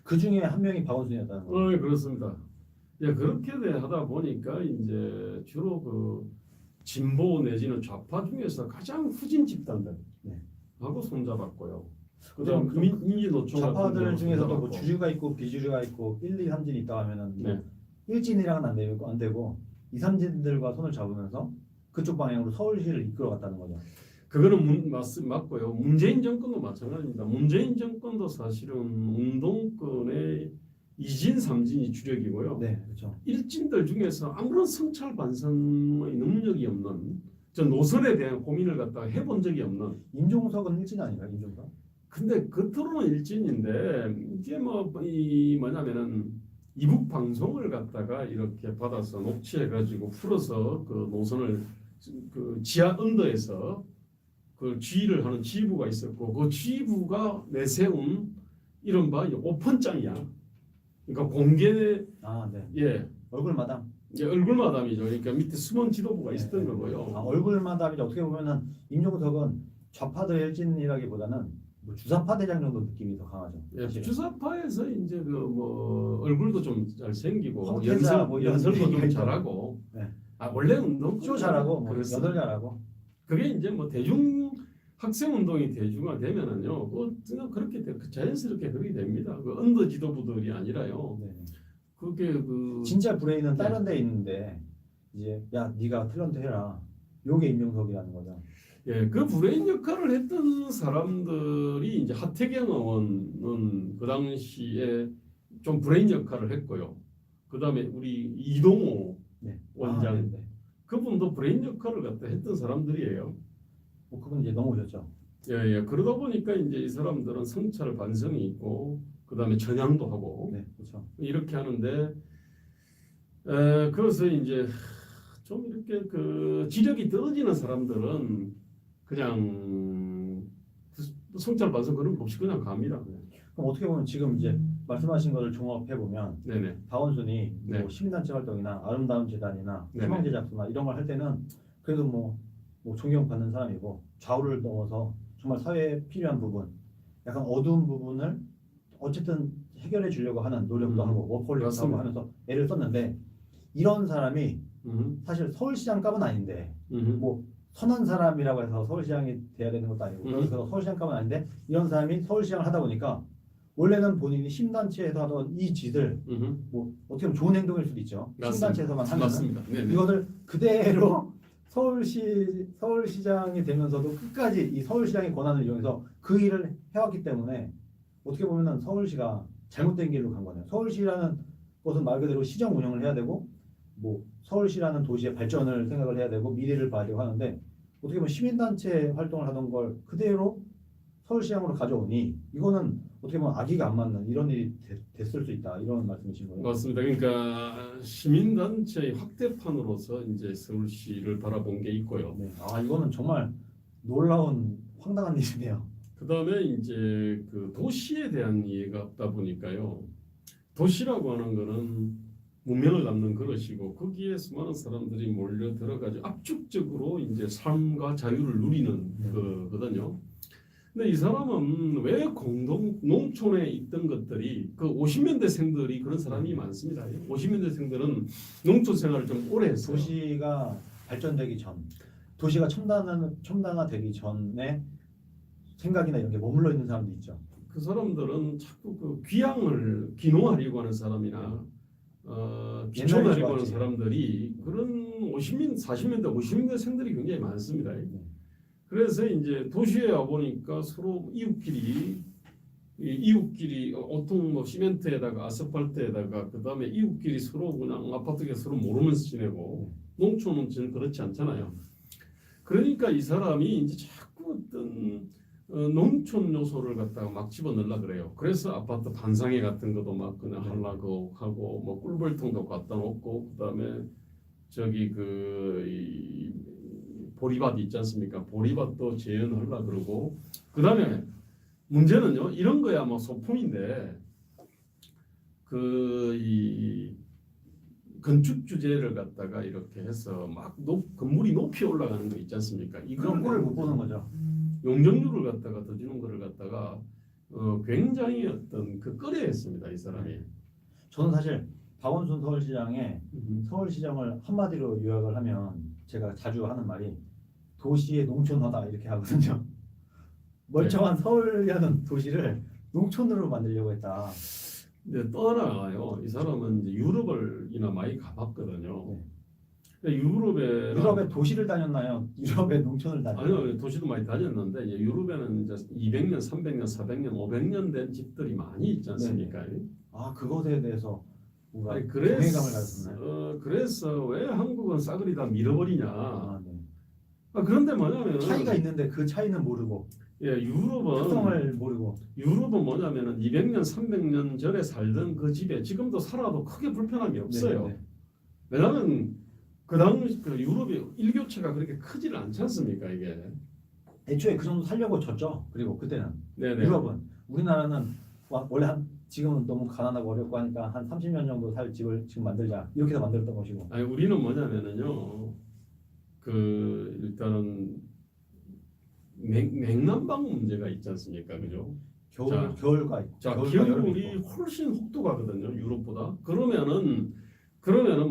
그 중에 한 명이 박원순이었다는 거죠. 그렇습니다. 예, 그렇게 하다 보니까 이제 주로 그 진보 내지는 좌파 중에서 가장 후진 집단들 네. 하고 손잡았고요. 그다음 그럼 민주노총 좌파들 중에서도 뭐 주류가 있고 비주류가 있고 1, 2, 3진이 있다 하면은 네. 일진이랑은 안 되고 2, 3진들과 손을 잡으면서 그쪽 방향으로 서울시를 이끌어갔다는 거죠. 그거는 맞고요. 문재인 정권도 마찬가지입니다. 문재인 정권도 사실은 운동권의 이진 삼진이 주력이고요. 네, 그렇죠. 일진들 중에서 아무런 성찰 반성의 능력이 없는 저 노선에 대한 고민을 갖다가 해본 적이 없는. 임종석은 일진 아닌가요, 임종석? 근데 겉으로는 일진인데 이게 뭐냐면은 이북 방송을 갖다가 이렇게 받아서 녹취해 가지고 풀어서 그 노선을 그 지하 언더에서 그 지휘를 하는 지휘부가 있었고 그 지휘부가 내세운 이른바 오픈장이야. 그러니까 공개 네. 예 얼굴 마담. 이제 얼굴 마담이죠. 그러니까 밑에 숨은 지도부가 네. 있었던 거고요. 얼굴 마담이 어떻게 보면은 임종석은 좌파들 일진이라기보다는 뭐 주사파 대장 정도 느낌이 더 강하죠. 예, 주사파에서 이제 그 뭐 얼굴도 좀 잘 생기고 황태자 뭐 이런 연설도 좀 얘기가 잘하고. 네. 원래 운동 쇼 잘하고 뭐 그렇습니다. 연설 잘하고. 그게 이제 뭐 대중 학생 운동이 대중화되면은요, 그렇게 자연스럽게 그렇게 됩니다. 그 언더 지도부들이 아니라요. 네. 그게 그 진짜 브레인은 다른 데 있는데 이제 네가 탤런트 해라. 요게 임종석이라는 거죠. 예, 그 브레인 역할을 했던 사람들이 이제 하태경 의원은 그 당시에 좀 브레인 역할을 했고요. 그 다음에 우리 이동호 네. 원장, 네. 그분도 브레인 역할을 갖다 했던 사람들이에요. 뭐 그분 이제 넘어오셨죠. 예. 그러다 보니까 이제 이 사람들은 성찰 반성이 있고, 그 다음에 전향도 하고, 네, 그렇죠. 이렇게 하는데, 그래서 이제 좀 이렇게 그 지력이 떨어지는 사람들은 그냥 성찰 반성 그런 거 없이 그냥 갑니다. 그럼 어떻게 보면 지금 이제 말씀하신 것을 종합해 보면 네네. 박원순이 네. 뭐 시민단체 활동이나 아름다운 재단이나 네네. 희망제 작소나 이런 걸 할 때는 그래도 뭐 존경받는 사람이고 좌우를 넘어서 정말 사회에 필요한 부분, 약간 어두운 부분을 어쨌든 해결해 주려고 하는 노력도 하고 워커홀릭도 하고 맞습니다. 하면서 애를 썼는데 이런 사람이 음, 사실 서울시장 값은 아닌데 음, 뭐 선한 사람이라고 해서 서울시장이 돼야 되는 것도 아니고 그래서 서울시장 값은 아닌데 이런 사람이 서울시장을 하다 보니까 원래는 본인이 심단체에서 하던 이 짓을 뭐 어떻게 보면 좋은 행동일 수도 있죠. 심단체에서만 하면 맞습니다. 네, 네. 이것을 그대로 서울시장이 되면서도 끝까지 이 서울시장의 권한을 이용해서 그 일을 해왔기 때문에 어떻게 보면은 서울시가 잘못된 길로 간 거네요. 서울시라는 것은 말 그대로 시정 운영을 해야 되고 뭐 서울시라는 도시의 발전을 생각을 해야 되고 미래를 봐야 되고 하는데 어떻게 보면 시민단체 활동을 하던 걸 그대로 서울시장으로 가져오니 이거는 어떻게 보면 악의가 안 맞는 이런 일이 됐을 수 있다 이런 말씀이신 거예요. 맞습니다. 그러니까 시민단체의 확대판으로서 이제 서울시를 바라본 게 있고요. 네. 아 이거는 정말 놀라운 황당한 일이네요. 그 다음에 이제 그 도시에 대한 이해가 없다 보니까요. 도시라고 하는 거는 문명을 담는 그릇이고 거기에 수많은 사람들이 몰려 들어가지고 압축적으로 이제 삶과 자유를 누리는 거거든요. 근데 이 사람은 왜 공동 농촌에 있던 것들이 그 50년대생들이 그런 사람이 많습니다. 50년대생들은 농촌 생활을 좀 오래 했어요. 도시가 발전되기 전, 도시가 첨단화되기 전에 생각이나 이런 게 머물러 있는 사람도 있죠. 그 사람들은 자꾸 그 귀향을 귀농하려고 하는 사람이나 귀촌하려고 하는 사람들이 그런 40년대 50년대생들이 굉장히 많습니다. 그래서 이제 도시에 와 보니까 서로 이웃끼리 오통 뭐 시멘트에다가 아스팔트에다가 그 다음에 이웃끼리 서로 그냥 아파트에 서로 모르면서 지내고 농촌은 전 그렇지 않잖아요. 그러니까 이 사람이 이제 자꾸 어떤 농촌 요소를 갖다가 막 집어넣으려 그래요. 그래서 아파트 반상회 같은 것도 막 그냥 하려고 하고 뭐 꿀벌통도 갖다 놓고 그다음에 저기 이 보리밭 있지 않습니까? 보리밭도 재현하려 그러고 그다음에 문제는요. 이런 거야 뭐 소품인데 이 건축 주제를 갖다가 이렇게 해서 막 건물이 높이 올라가는 거 있지 않습니까? 그런 꼴을 못 보는 거죠. 용적률을 갖다가 더 주는 거를 갖다가 굉장히 어떤 그 꺼려했습니다 이 사람이. 저는 사실 박원순 서울시장을 한마디로 요약을 하면 제가 자주 하는 말이 도시의 농촌화다 이렇게 하거든요. 멀쩡한 서울이라는 도시를 농촌으로 만들려고 했다. 근데 또 하나가요. 이 사람은 이제 유럽을이나 많이 가봤거든요. 유럽에 도시를 다녔나요? 유럽에 농촌을 다녔나요? 아니요, 도시도 많이 다녔는데 이제 유럽에는 이제 200년, 300년, 400년, 500년 된 집들이 많이 있지 않습니까? 아 그것에 대해서 뭔가 아니, 동의감을 가졌나요? 그래서 왜 한국은 싸그리 다 밀어버리냐? 아, 네. 그런데 뭐냐면 차이가 있는데 그 차이는 모르고 유럽은 특성을 모르고 유럽은 뭐냐면은 200년, 300년 전에 살던 그 집에 지금도 살아도 크게 불편함이 없어요. 네. 왜냐하면 그 당시 그 유럽의 일교차가 그렇게 크지를 않지 않습니까 이게? 애초에 그 정도 살려고 졌죠. 그리고 그때는 네네. 유럽은 우리나라는 원래 지금은 너무 가난하고 어렵고 하니까 한 30년 정도 살 집을 지금 만들자 이렇게 해서 만들었던 것이고. 아니 우리는 뭐냐면은요. 그 일단은 냉난방 문제가 있지 않습니까, 그죠? 겨울과 겨울이 여름이 훨씬 혹독하거든요, 유럽보다. 그러면은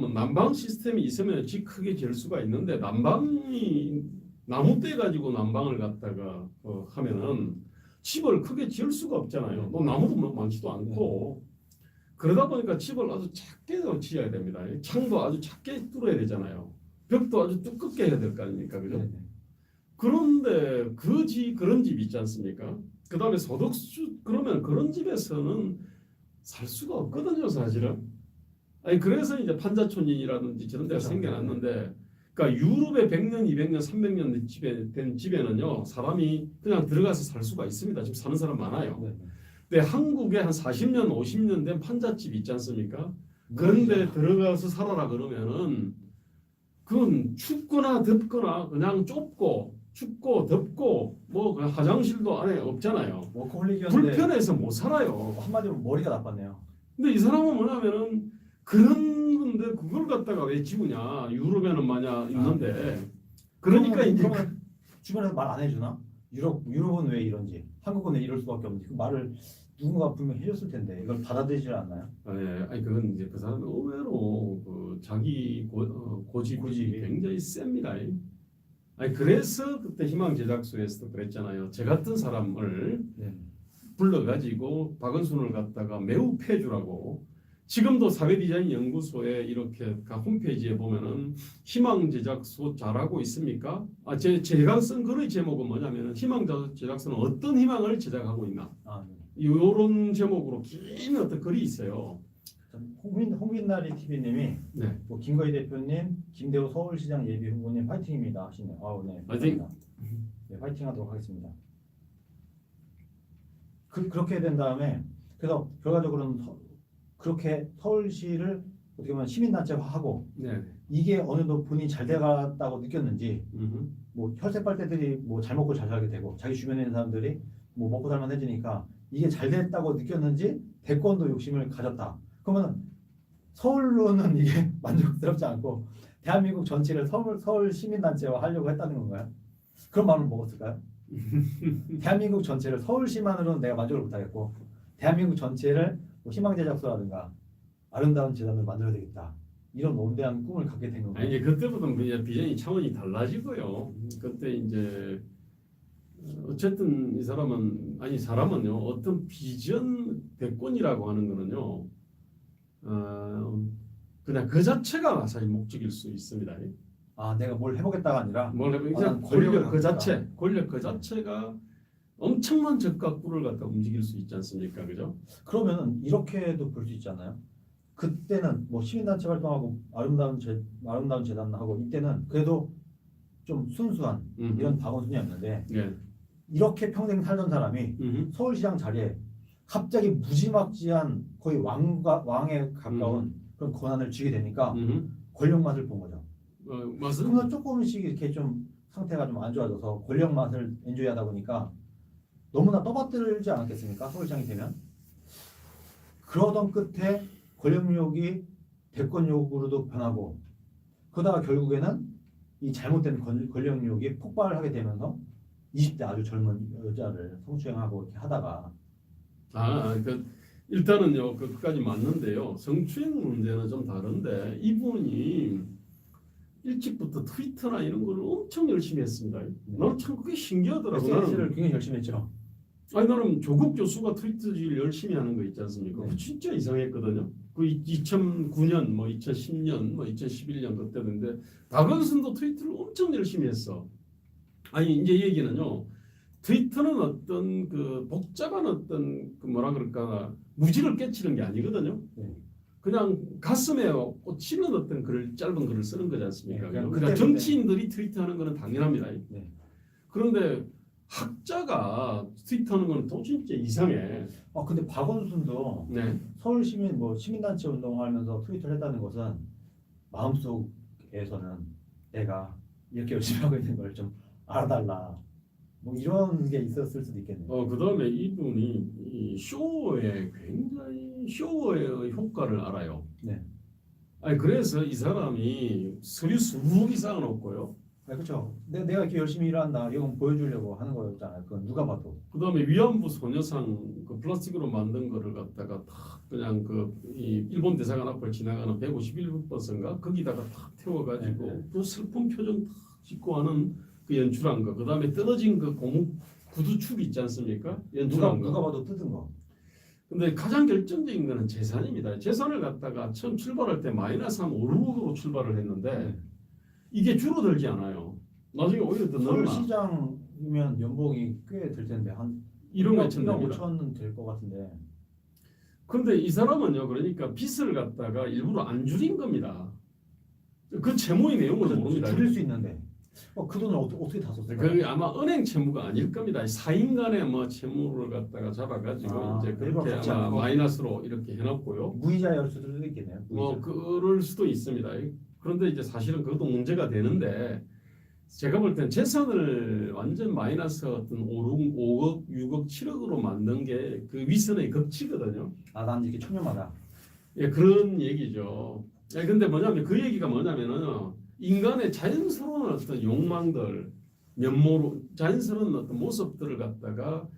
뭐 난방 시스템이 있으면 집 크게 질 수가 있는데 난방이 나무떼 가지고 난방을 갖다가 하면은 집을 크게 지을 수가 없잖아요. 뭐 나무도 많지도 않고 그러다 보니까 집을 아주 작게 지어야 됩니다. 창도 아주 작게 뚫어야 되잖아요. 벽도 아주 두껍게 해야 될 거 아닙니까, 그죠? 네네. 그런데 그런 집 있지 않습니까? 그 다음에 그러면 그런 집에서는 살 수가 없거든요, 사실은. 아니 그래서 이제 판자촌이라든지 저런 데가 생겨났는데, 그러니까 유럽의 100년, 200년, 300년 된 집에는요 사람이 그냥 들어가서 살 수가 있습니다. 지금 사는 사람 많아요. 네네. 근데 한국에 한 40년, 50년 된 판잣집 있지 않습니까? 그런데 들어가서 살아라 그러면은 그건 춥거나 덥거나 그냥 좁고 춥고 덥고 뭐 그냥 화장실도 안에 없잖아요. 워커홀릭이었는데 불편해서 못 살아요. 한마디로 머리가 나빴네요. 근데 이 사람은 뭐냐면은 그런 건데 그걸 갖다가 왜 지우냐? 유럽에는 마냥 있는데 그러니까 이제 주변에서 말 안 해주나? 유럽은 왜 이런지, 한국은 왜 이럴 수밖에 없는지 그 말을 누군가 분명 해줬을 텐데 이걸 받아들이질 않나요? 예, 아니 그건 이제 그 사람은 의외로 그 자기 고집이 고집이. 굉장히 셉니다. 아니 그래서 그때 희망 제작소에서도 그랬잖아요. 저 같은 사람을 네. 불러가지고 박은순을 갖다가 매우 패주라고. 지금도 사회 디자인 연구소에 이렇게 홈페이지에 보면은 희망 제작소 잘하고 있습니까? 제가 쓴 글의 제목은 뭐냐면은 희망 제작소는 어떤 희망을 제작하고 있나? 아, 네. 이런 제목으로 긴 어떤 글이 있어요. 홍빈나리 TV님이 네. 뭐 김거희 대표님, 김대호 서울시장 예비 후보님 파이팅입니다 하시네요. 아, 네. 파이팅. 감사합니다. 네, 파이팅하도록 하겠습니다. 그렇게 된 다음에 그래서 결과적으로는 그렇게 서울시를 어떻게 보면 시민단체화하고 네. 이게 어느 정도 본인이 잘 돼갔다고 느꼈는지 음흠. 뭐 혈세 빨대들이 뭐 잘 먹고 잘 살게 되고 자기 주변에 있는 사람들이 뭐 먹고 살만해지니까 이게 잘 됐다고 느꼈는지 대권도 욕심을 가졌다. 그러면 서울로는 이게 만족스럽지 않고 대한민국 전체를 서울 시민단체화 하려고 했다는 건가요? 그런 마음을 먹었을까요? 대한민국 전체를 서울시만으로는 내가 만족을 못하겠고 대한민국 전체를 뭐 희망제작소라든가 아름다운 재단을 만들어야 되겠다. 이런 원대한 꿈을 갖게 된 건가요? 아니 이제 그때부터는 그냥 비전이 차원이 달라지고요. 그때 이제 어쨌든 이 사람은 사람은요 어떤 비전 대권이라고 하는 거는요 그냥 그 자체가 사실 목적일 수 있습니다. 아, 내가 뭘 해보겠다가 아니라 뭘 해보면 난 권력 그 갖겠다. 자체, 권력 그 자체가 엄청난 적과 꿀을 갖다 움직일 수 있지 않습니까, 그죠? 그러면 이렇게도 볼 수 있잖아요. 그때는 뭐 시민단체 활동하고 아름다운 재단 하고 이때는 그래도 좀 순수한 이런 박원순이었는데 네. 이렇게 평생 살던 사람이 서울시장 자리에 갑자기 무지막지한 거의 왕에 가까운 그런 권한을 쥐게 되니까 권력 맛을 본 거죠. 맛은 그러면 조금씩 이렇게 좀 상태가 좀 안 좋아져서 권력 맛을 엔조이하다 보니까 너무나 떠받들지 않았겠습니까? 서울시장이 되면 그러던 끝에 권력욕이 대권욕으로도 변하고 그러다가 결국에는 이 잘못된 권력욕이 폭발하게 되면서 20대 아주 젊은 여자를 성추행하고 이렇게 하다가 일단은요 그까지 맞는데요. 성추행 문제는 좀 다른데 이분이 일찍부터 트위터나 이런 거를 엄청 열심히 했습니다. 나는 참 그게 신기하더라고. SNS를 굉장히 열심히 했죠. 나는 조국 교수가 트위터질 열심히 하는 거 있지 않습니까? 그거 진짜 이상했거든요. 그 2009년, 뭐 2010년, 뭐 2011년 그때인데 박원순도 트위터를 엄청 열심히 했어. 이제 얘기는요. 트위터는 어떤 그 복잡한 어떤 그 뭐라 그럴까 무지를 깨치는 게 아니거든요. 그냥 가슴에 꽂히는 어떤 글을 짧은 글을 쓰는 거지 않습니까? 그러니까 정치인들이 트위터하는 거는 당연합니다. 그런데 학자가 트위터하는 거는 또 진짜 이상해. 근데 박원순도 서울 시민 뭐 시민단체 운동하면서 트위터를 했다는 것은 마음속에서는 내가 이렇게 열심히 하고 있는 걸 좀 알아달라. 뭐 이런 게 있었을 수도 있겠네요. 그다음에 이분이 이 쇼에 굉장히 쇼의 효과를 알아요. 그래서 이 사람이 서류 수억 이상은 없고요. 그렇죠. 내가 이렇게 열심히 일한다. 이건 보여주려고 하는 거였잖아요. 그건 누가 봐도. 그다음에 위안부 소녀상 그 플라스틱으로 만든 거를 갖다가 탁 그냥 이 일본 대사관 앞을 지나가는 151버스인가 거기다가 탁 태워가지고 그 슬픈 표정 탁 짓고 하는 그 연출한 거. 그다음에 떨어진 그 고무 구두축 있지 않습니까? 연출한 거. 누가 봐도 뜯은 거. 근데 가장 결정적인 거는 재산입니다. 재산을 갖다가 처음 출발할 때 마이너스 한 5, 6억으로 출발을 했는데 이게 줄어들지 않아요. 나중에 오히려 더 늘어나. 서울시장이면 연봉이 꽤 될 텐데 한 1억 1억 5천은 될 것 같은데. 그런데 이 사람은요, 그러니까 빚을 갖다가 일부러 안 줄인 겁니다. 그 채무의 내용을 모릅니다. 줄일 수 있는데. 그 돈을 어떻게 다 썼을까요? 그게 아마 은행 채무가 아닐 겁니다. 사인 간의 뭐 채무를 갖다가 잡아가지고 이제 그렇게 아마 마이너스로 이렇게 해놨고요. 무이자일 수도 있겠네요. 그럴 수도 있습니다. 그런데 이제 사실은 그것도 문제가 되는데 제가 볼 땐 재산을 완전 마이너스 어떤 5억, 6억, 7억으로 만든 게 그 위선의 극치거든요. 난 이렇게 초면마다. 그런 얘기죠. 근데 뭐냐면 그 얘기가 뭐냐면은 인간의 자연스러운 어떤 욕망들, 면모로 자연스러운 어떤 모습들을 갖다가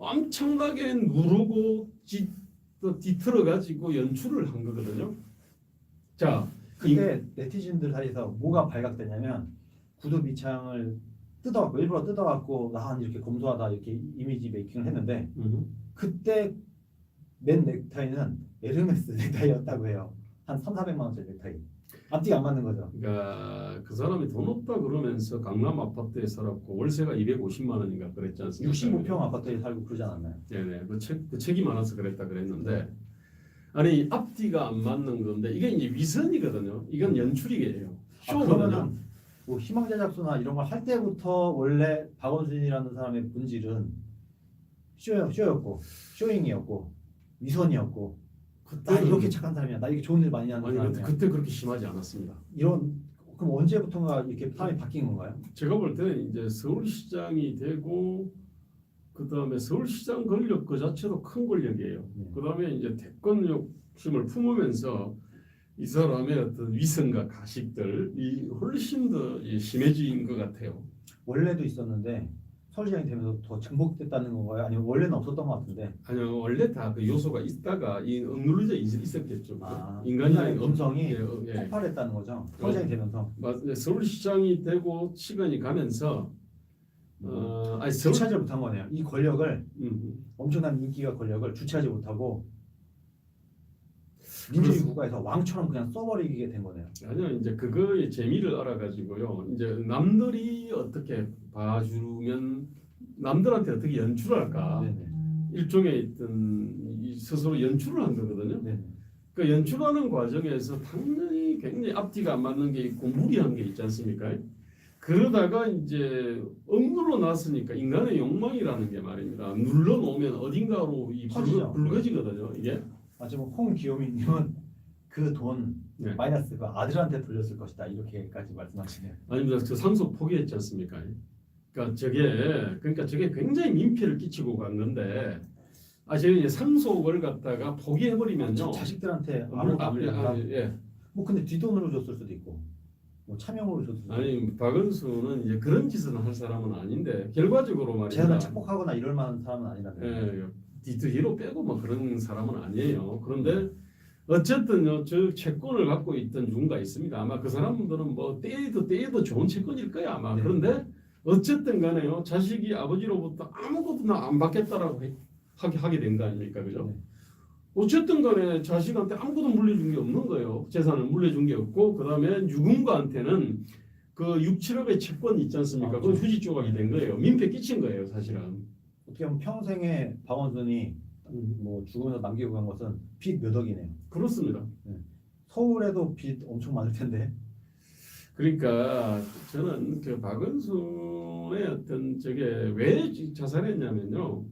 엄청나게 누르고 또 뒤틀어 가지고 연출을 한 거거든요. 자, 그때 네티즌들 사이에서 뭐가 발각되냐면 구두 밑창을 뜯어갖고 일부러 뜯어갖고 난 이렇게 검소하다 이렇게 이미지 메이킹을 했는데 그때 맨 넥타이는 에르메스 넥타이였다고 해요. 한 3,400만 원짜리 넥타이. 앞뒤가 안 맞는 거죠. 그러니까 그 사람이 돈 없다 그러면서 강남 아파트에 살았고 월세가 250만 원인가 그랬지 않습니까? 65평 아파트에 살고 그러지 않았나요? 네네. 그 책이 많아서 그랬다 그랬는데 아니 앞뒤가 안 맞는 건데 이게 이제 위선이거든요. 이건 연출이에요. 쇼거든요. 그러면은 뭐 희망제작소나 이런 걸 할 때부터 원래 박원순이라는 사람의 본질은 쇼였고 쇼잉이었고 위선이었고 나 이렇게 착한 사람이야. 나 이렇게 좋은 일 많이 하는 아니 사람이야. 그때 그렇게 심하지 않았습니다. 이런 그럼 언제부턴가 이렇게 사람이 바뀐 건가요? 제가 볼 때는 이제 서울시장이 되고 그 다음에 서울시장 권력 그 자체도 큰 권력이에요. 그 다음에 이제 대권 욕심을 품으면서 이 사람의 어떤 위선과 가식들이 훨씬 더 심해진 것 같아요. 원래도 있었는데 서울시장이 되면서 더 증폭됐다는 건가요? 아니면 원래는 없었던 것 같은데. 아니요 원래 다 그 요소가 있다가 이 억눌려져 있었겠죠. 인간의 감성이 예. 폭발했다는 거죠. 서울시장이 되면서. 서울시장이 되고 시간이 가면서 아니 서울 주체하지 못한 거네요. 이 권력을 음. 엄청난 인기가 권력을 주체하지 못하고 민주주의 국가에서 왕처럼 그냥 써버리게 된 거네요. 아니요 이제 그거의 재미를 알아가지고요. 이제 남들이 어떻게 봐주면 남들한테 어떻게 연출할까 네네. 일종의 어떤 스스로 연출을 한 거거든요. 네네. 그 연출하는 과정에서 당연히 굉장히 앞뒤가 안 맞는 게 있고 무리한 게 있지 않습니까? 그러다가 이제 억눌러 놨으니까 인간의 욕망이라는 게 말입니다. 눌러 놓으면 어딘가로 터지죠. 붉어지거든요. 이게. 지금 홍기호민님은 그 돈 네. 마이너스 그 아들한테 돌렸을 것이다 이렇게까지 말씀하시네요. 아닙니다. 저 상속 포기했지 않습니까? 그러니까 저게 굉장히 민폐를 끼치고 간 건데 제가 이제 상속을 갖다가 포기해버리면요. 자식들한테 아무것도 안 줬다. 예. 뭐 근데 뒷돈으로 줬을 수도 있고 뭐 차명으로 줬을 수도 있고. 아니 박은수는 이제 그런 짓을 할 사람은 아닌데 결과적으로 말입니다. 재산을 착복하거나 이럴 만한 사람은 아니라고요. 예, 뒤로 빼고 뭐 그런 사람은 아니에요. 그런데 어쨌든요, 저 채권을 갖고 있던 누군가 있습니다. 아마 그 사람들은 뭐 때에도 좋은 채권일 거야 아마. 네. 그런데 어쨌든 간에요, 자식이 아버지로부터 아무것도 나 안 받겠다라고 하게 된 거 아닙니까, 그죠? 네. 어쨌든 간에 자식한테 아무것도 물려준 게 없는 거예요. 재산을 물려준 게 없고, 그 다음에 누군가한테는 그 6, 7억의 채권 있지 않습니까? 그건 휴지 조각이 된 거예요. 민폐 끼친 거예요, 사실은. 어떻게 보면 평생에 박원순이 뭐 죽으면서 남기고 간 것은 빚 몇 억이네요. 그렇습니다. 서울에도 빚 엄청 많을 텐데. 그러니까 저는 그 박은순의 어떤 저게 왜 자살했냐면요.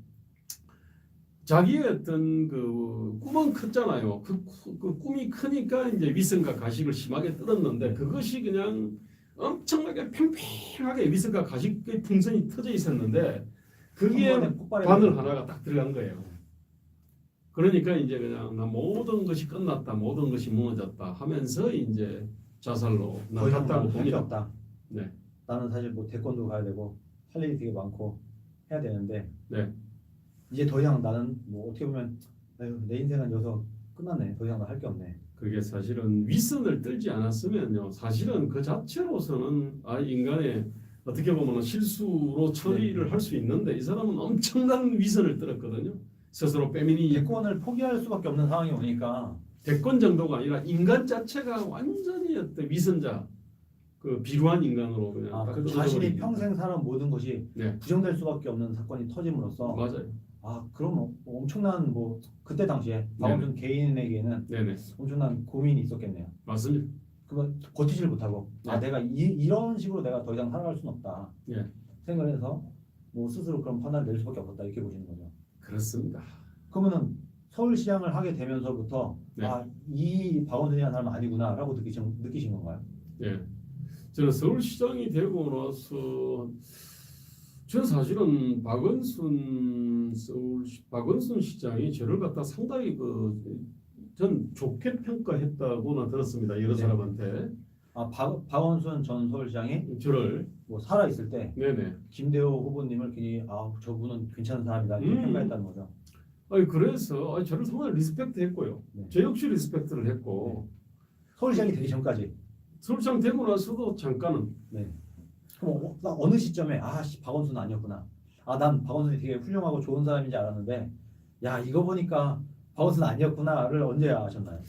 자기의 어떤 그 꿈은 컸잖아요. 그 꿈이 크니까 이제 위선과 가식을 심하게 뜯었는데 그것이 그냥 엄청나게 팽팽하게 위선과 가식의 풍선이 터져 있었는데 그게 바늘 하나가 딱 들어간 거예요. 그러니까 이제 그냥 나 모든 것이 끝났다, 모든 것이 무너졌다 하면서 이제 자살로 갔다고 봅니다. 없다. 네. 나는 사실 뭐 대권도 가야 되고 할 일이 되게 많고 해야 되는데 네. 이제 더 이상 나는 뭐 어떻게 보면 내 인생은 여기서 끝났네. 더 이상 할 게 없네. 그게 사실은 위선을 떨지 않았으면요. 사실은 그 자체로서는 인간의 어떻게 보면 실수로 처리를 할 수 있는데 이 사람은 엄청난 위선을 떨었거든요. 스스로 빼미니 대권을 포기할 수밖에 없는 상황이 오니까 대권 정도가 아니라 인간 자체가 완전히 어떤 위선자, 그 비루한 인간으로 그냥 딱 자신이 떨어져버린 평생 살아온 모든 것이 네. 부정될 수밖에 없는 사건이 터짐으로써 맞아요. 그럼 엄청난 뭐 그때 당시에 박원순 개인에게는 네네 엄청난 고민이 있었겠네요. 맞습니다. 그거 버티지를 못하고 네. 내가 이런 식으로 내가 더 이상 살아갈 수는 없다 네. 생각을 해서 뭐 스스로 그런 판단을 낼 수밖에 없었다 이렇게 보시는 거죠. 그렇습니다. 그러면은 서울시장을 하게 되면서부터 네. 이 박원순이라는 사람은 아니구나라고 느끼신 건가요? 예, 저는 서울시장이 되고 나서 저는 사실은 박원순 시장이 저를 갖다 상당히 전 좋게 평가했다고는 들었습니다. 여러 네. 사람한테 박원순 전 서울시장이 저를 뭐 살아 있을 때 네네. 김대호 후보님을 굉장히 저분은 괜찮은 사람이다 이렇게 평가했다는 거죠. 아니 그래서 저를 정말 리스펙트했고요. 네. 저 역시 리스펙트를 했고 서울시장이 되기 전까지. 서울시장 되고 나서도 잠깐은 네. 그럼 어느 시점에 박원순은 아니었구나. 난 박원순이 되게 훌륭하고 좋은 사람인지 알았는데 야 이거 보니까 박원순 아니었구나를 언제 아셨나요?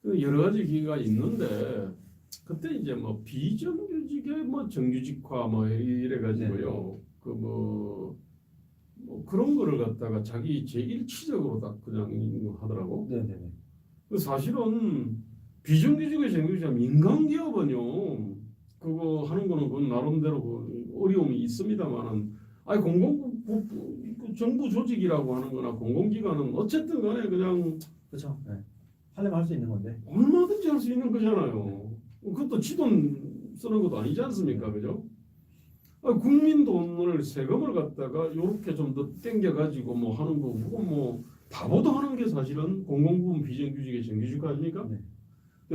그 여러 가지 기회가 있는데 그때 이제 뭐 비정규직의 뭐 정규직화 뭐 이래 가지고요. 그 뭐 그런 거를 갖다가 자기 제1치적으로 딱 그냥 하더라고. 네네네. 그 사실은 비정규직의 정규직이 민간 기업은요. 그거 하는 거는 그건 나름대로 그 어려움이 있습니다만은 그 정부 조직이라고 하는 거나 공공기관은 어쨌든 간에 그냥 그렇죠. 네. 하려면 할 수 있는 건데. 얼마든지 할 수 있는 거잖아요. 그것도 지 돈 쓰는 것도 아니지 않습니까? 그죠? 국민 돈을 세금을 갖다가 이렇게 좀 더 땡겨가지고 뭐 하는 거 그건 뭐 바보도 하는 게 사실은 공공부문 비정규직의 정규직 아닙니까? 네.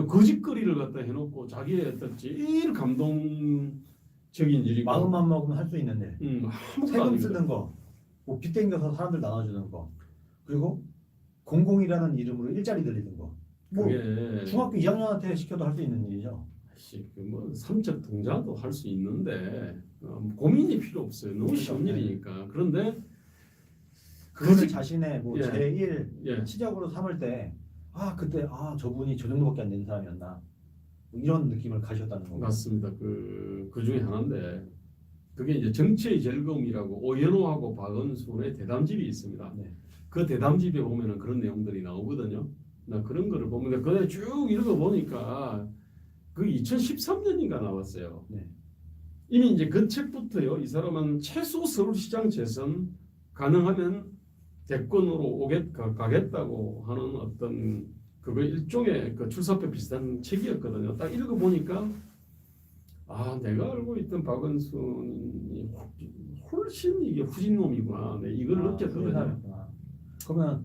거짓거리를 갖다 해놓고 자기의 어떤 제일 감동적인 일이고 마음만 먹으면 할 수 있는 일. 아무것도 세금 아닙니다. 쓰는 거, 뭐 빚 땡겨서 사람들 나눠주는 거, 그리고 공공이라는 이름으로 일자리 늘리는 거. 뭐 그게 중학교 2학년한테 시켜도 할 수 있는 일이죠. 뭐 삼척 동자도 할 수 있는데 고민이 필요 없어요. 너무 쉬운 그렇죠. 일이니까. 그런데 그거를 자신의 뭐 예. 제1 예. 치적으로 삼을 때 그때 저분이 저 정도밖에 안 되는 사람이었나 뭐 이런 느낌을 가지셨다는 거고. 맞습니다. 그 중에 하나인데 그게 이제 정치의 즐거움이라고 오연호하고 박은순의 대담집이 있습니다. 네. 그 대담집에 보면은 그런 내용들이 나오거든요. 나 그런 거를 보면 그래 쭉 읽어 보니까 그 2013년인가 나왔어요. 네. 이미 이제 그 책부터요. 이 사람은 최소 서울시장 재선 가능하면 대권으로 가겠다고 하는 어떤 그거 일종의 그 출사표 비슷한 책이었거든요. 딱 읽어 보니까 내가 알고 있던 박은순이 훨씬 이게 후진놈이구나. 네, 이걸 느꼈거든요. 그러면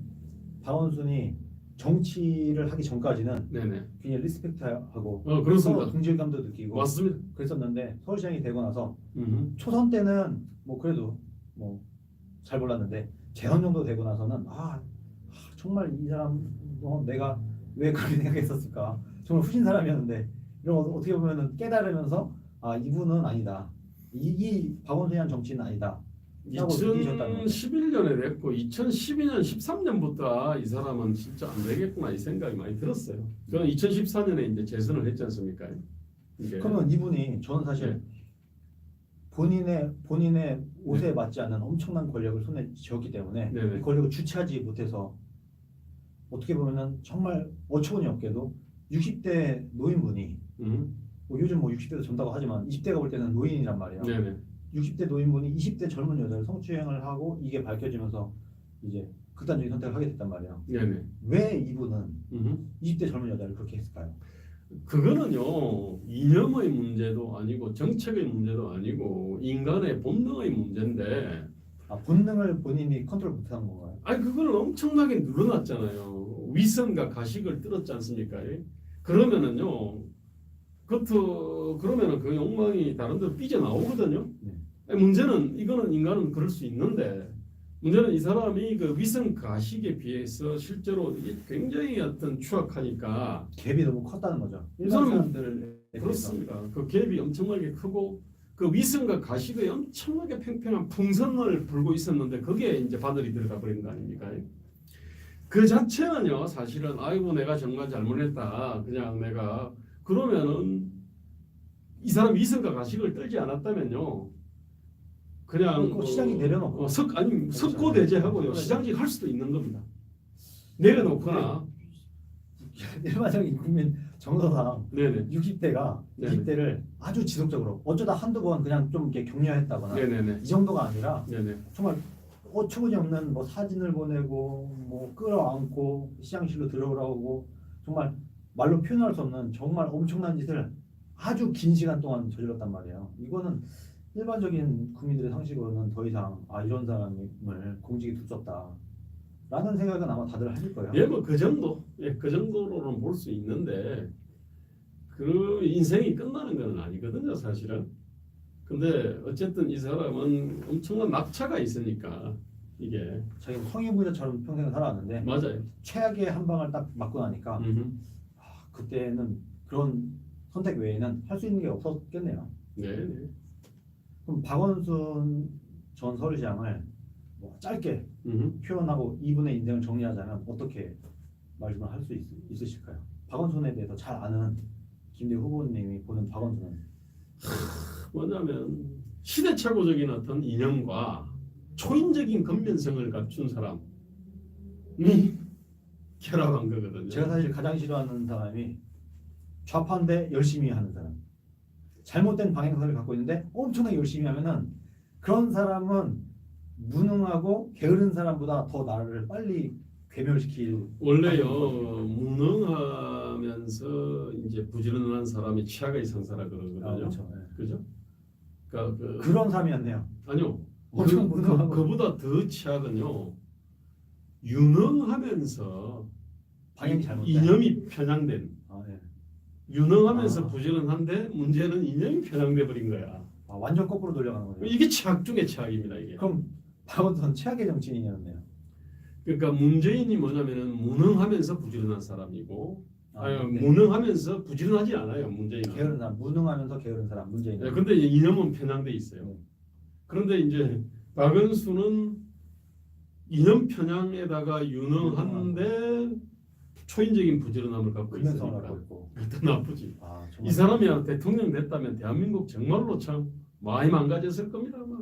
박원순이 정치를 하기 전까지는 네네. 굉장히 리스펙트하고 그렇습니다. 서로 동질감도 느끼고 맞습니다. 그랬었는데 서울시장이 되고 나서 음흠. 초선 때는 뭐 그래도 뭐 잘 몰랐는데 재선 정도 되고 나서는 정말 이 사람 내가 왜 그렇게 생각했었을까 정말 후진 사람이었는데 이런 거 어떻게 보면은 깨달으면서 이분은 아니다 이 박원순이란 정치는 아니다 2011년에 됐고 2012년 13년부터 이 사람은 진짜 안 되겠구나 이 생각이 많이 들었어요. 저는 2014년에 이제 재선을 했지 않습니까? 이게. 그러면 이분이 저는 사실 본인의 옷에 맞지 않는 엄청난 권력을 손에 쥐었기 때문에 네네. 이 권력을 주체하지 못해서 어떻게 보면은 정말 어처구니 없게도 60대 노인분이 뭐 요즘 뭐 60대도 젊다고 하지만 20대가 볼 때는 노인이란 말이에요. 네네. 60대 노인분이 20대 젊은 여자를 성추행을 하고 이게 밝혀지면서 이제 극단적인 선택을 하게 됐단 말이에요. 네네. 왜 이분은 20대 젊은 여자를 그렇게 했을까요? 그거는요 이념의 문제도 아니고 정책의 문제도 아니고 인간의 본능의 문제인데 본능을 본인이 컨트롤 못하는 건가요? 그거를 엄청나게 늘어났잖아요. 위선과 가식을 들었지 않습니까? 그러면은요 그러면은 그 욕망이 다른 데로 삐져나오거든요. 문제는 이거는 인간은 그럴 수 있는데 문제는 이 사람이 그 위선 가식에 비해서 실제로 이게 굉장히 어떤 추악하니까 갭이 너무 컸다는 거죠. 이 일반 사람은 사람들 그렇습니다. 그 갭이 엄청나게 크고 그 위선과 가식의 엄청나게 팽팽한 풍선을 불고 있었는데 그게 이제 바늘이 들어가 버린 거 아닙니까? 그 자체는요 사실은 내가 정말 잘못했다 그냥 내가 그러면은 이 사람 위선과 가식을 떨지 않았다면요 그냥 시장이 내려놓고 석고대죄하고요 시장직 할 수도 있는 겁니다. 내려놓거나 일반적인 국민 정서상 네네 60대가 네네. 20대를 아주 지속적으로 어쩌다 한두 번 그냥 좀 이렇게 격려했다거나 네네네 이 정도가 아니라 네네 정말 어처구니 없는 뭐 사진을 보내고 뭐 끌어안고 시장실로 들어오라고 정말 말로 표현할 수 없는 정말 엄청난 짓을 아주 긴 시간 동안 저질렀단 말이에요. 이거는 일반적인 국민들의 상식으로는 더 이상 이런 사람을 공직에 둘 수 없다 라는 생각은 아마 다들 하실 거예요. 뭐 그 정도 그 정도로는 볼 수 있는데 그 인생이 끝나는 건 아니거든요 사실은. 근데 어쨌든 이 사람은 엄청난 낙차가 있으니까 이게 자기가 성인부자처럼 평생 살아왔는데 맞아요. 최악의 한 방을 딱 맞고 나니까 그때는 그런 선택 외에는 할 수 있는 게 없었겠네요. 네, 네. 그럼 박원순 전 서울시장을 뭐 짧게 표현하고 이분의 인생을 정리하자면 어떻게 말씀을 할 수 있으실까요? 박원순에 대해서 잘 아는 김대우 후보님이 보는 박원순은 뭐냐면 시대착오적인 어떤 이념과 초인적인 건면성을 갖춘 사람이 결합한 거거든요. 제가 사실 가장 싫어하는 사람이 좌파인데 열심히 하는 사람. 잘못된 방향성을 갖고 있는데 엄청나게 열심히 하면은 그런 사람은 무능하고 게으른 사람보다 더 나를 빨리 괴멸시킬. 원래요 무능하면서 이제 부지런한 사람이 치아가 이상 사라 그러거든요. 그렇죠. 네. 그죠? 그러니까 그런 사람이었네요. 아니요. 엄청 무능하고. 그보다 더 치약은요. 유능하면서 방향이 잘못된. 이념이 편향된. 네. 유능하면서 부지런한데 문제는 이념이 편향돼 버린 거야. 완전 거꾸로 돌려가는 거죠. 이게 치약 중에 치약입니다. 이게. 그럼 박원순 최악의 정치인이었네요. 그러니까 문재인이 뭐냐면은 무능하면서 부지런한 사람이고, 네. 무능하면서 부지런하지 않아요. 문재인은. 게으른 사람, 무능하면서 게으른 사람, 문재인은. 네, 근데 이제 이념은 편향돼 있어요. 그런데 이제 박은수는 이념 편향에다가 유능한데 초인적인 부지런함을 갖고 근면성을 있으니까 갖고 있고. 더 나쁘지. 정말. 이 사람이 대통령 됐다면 대한민국 정말로 참 많이 망가졌을 겁니다. 아마.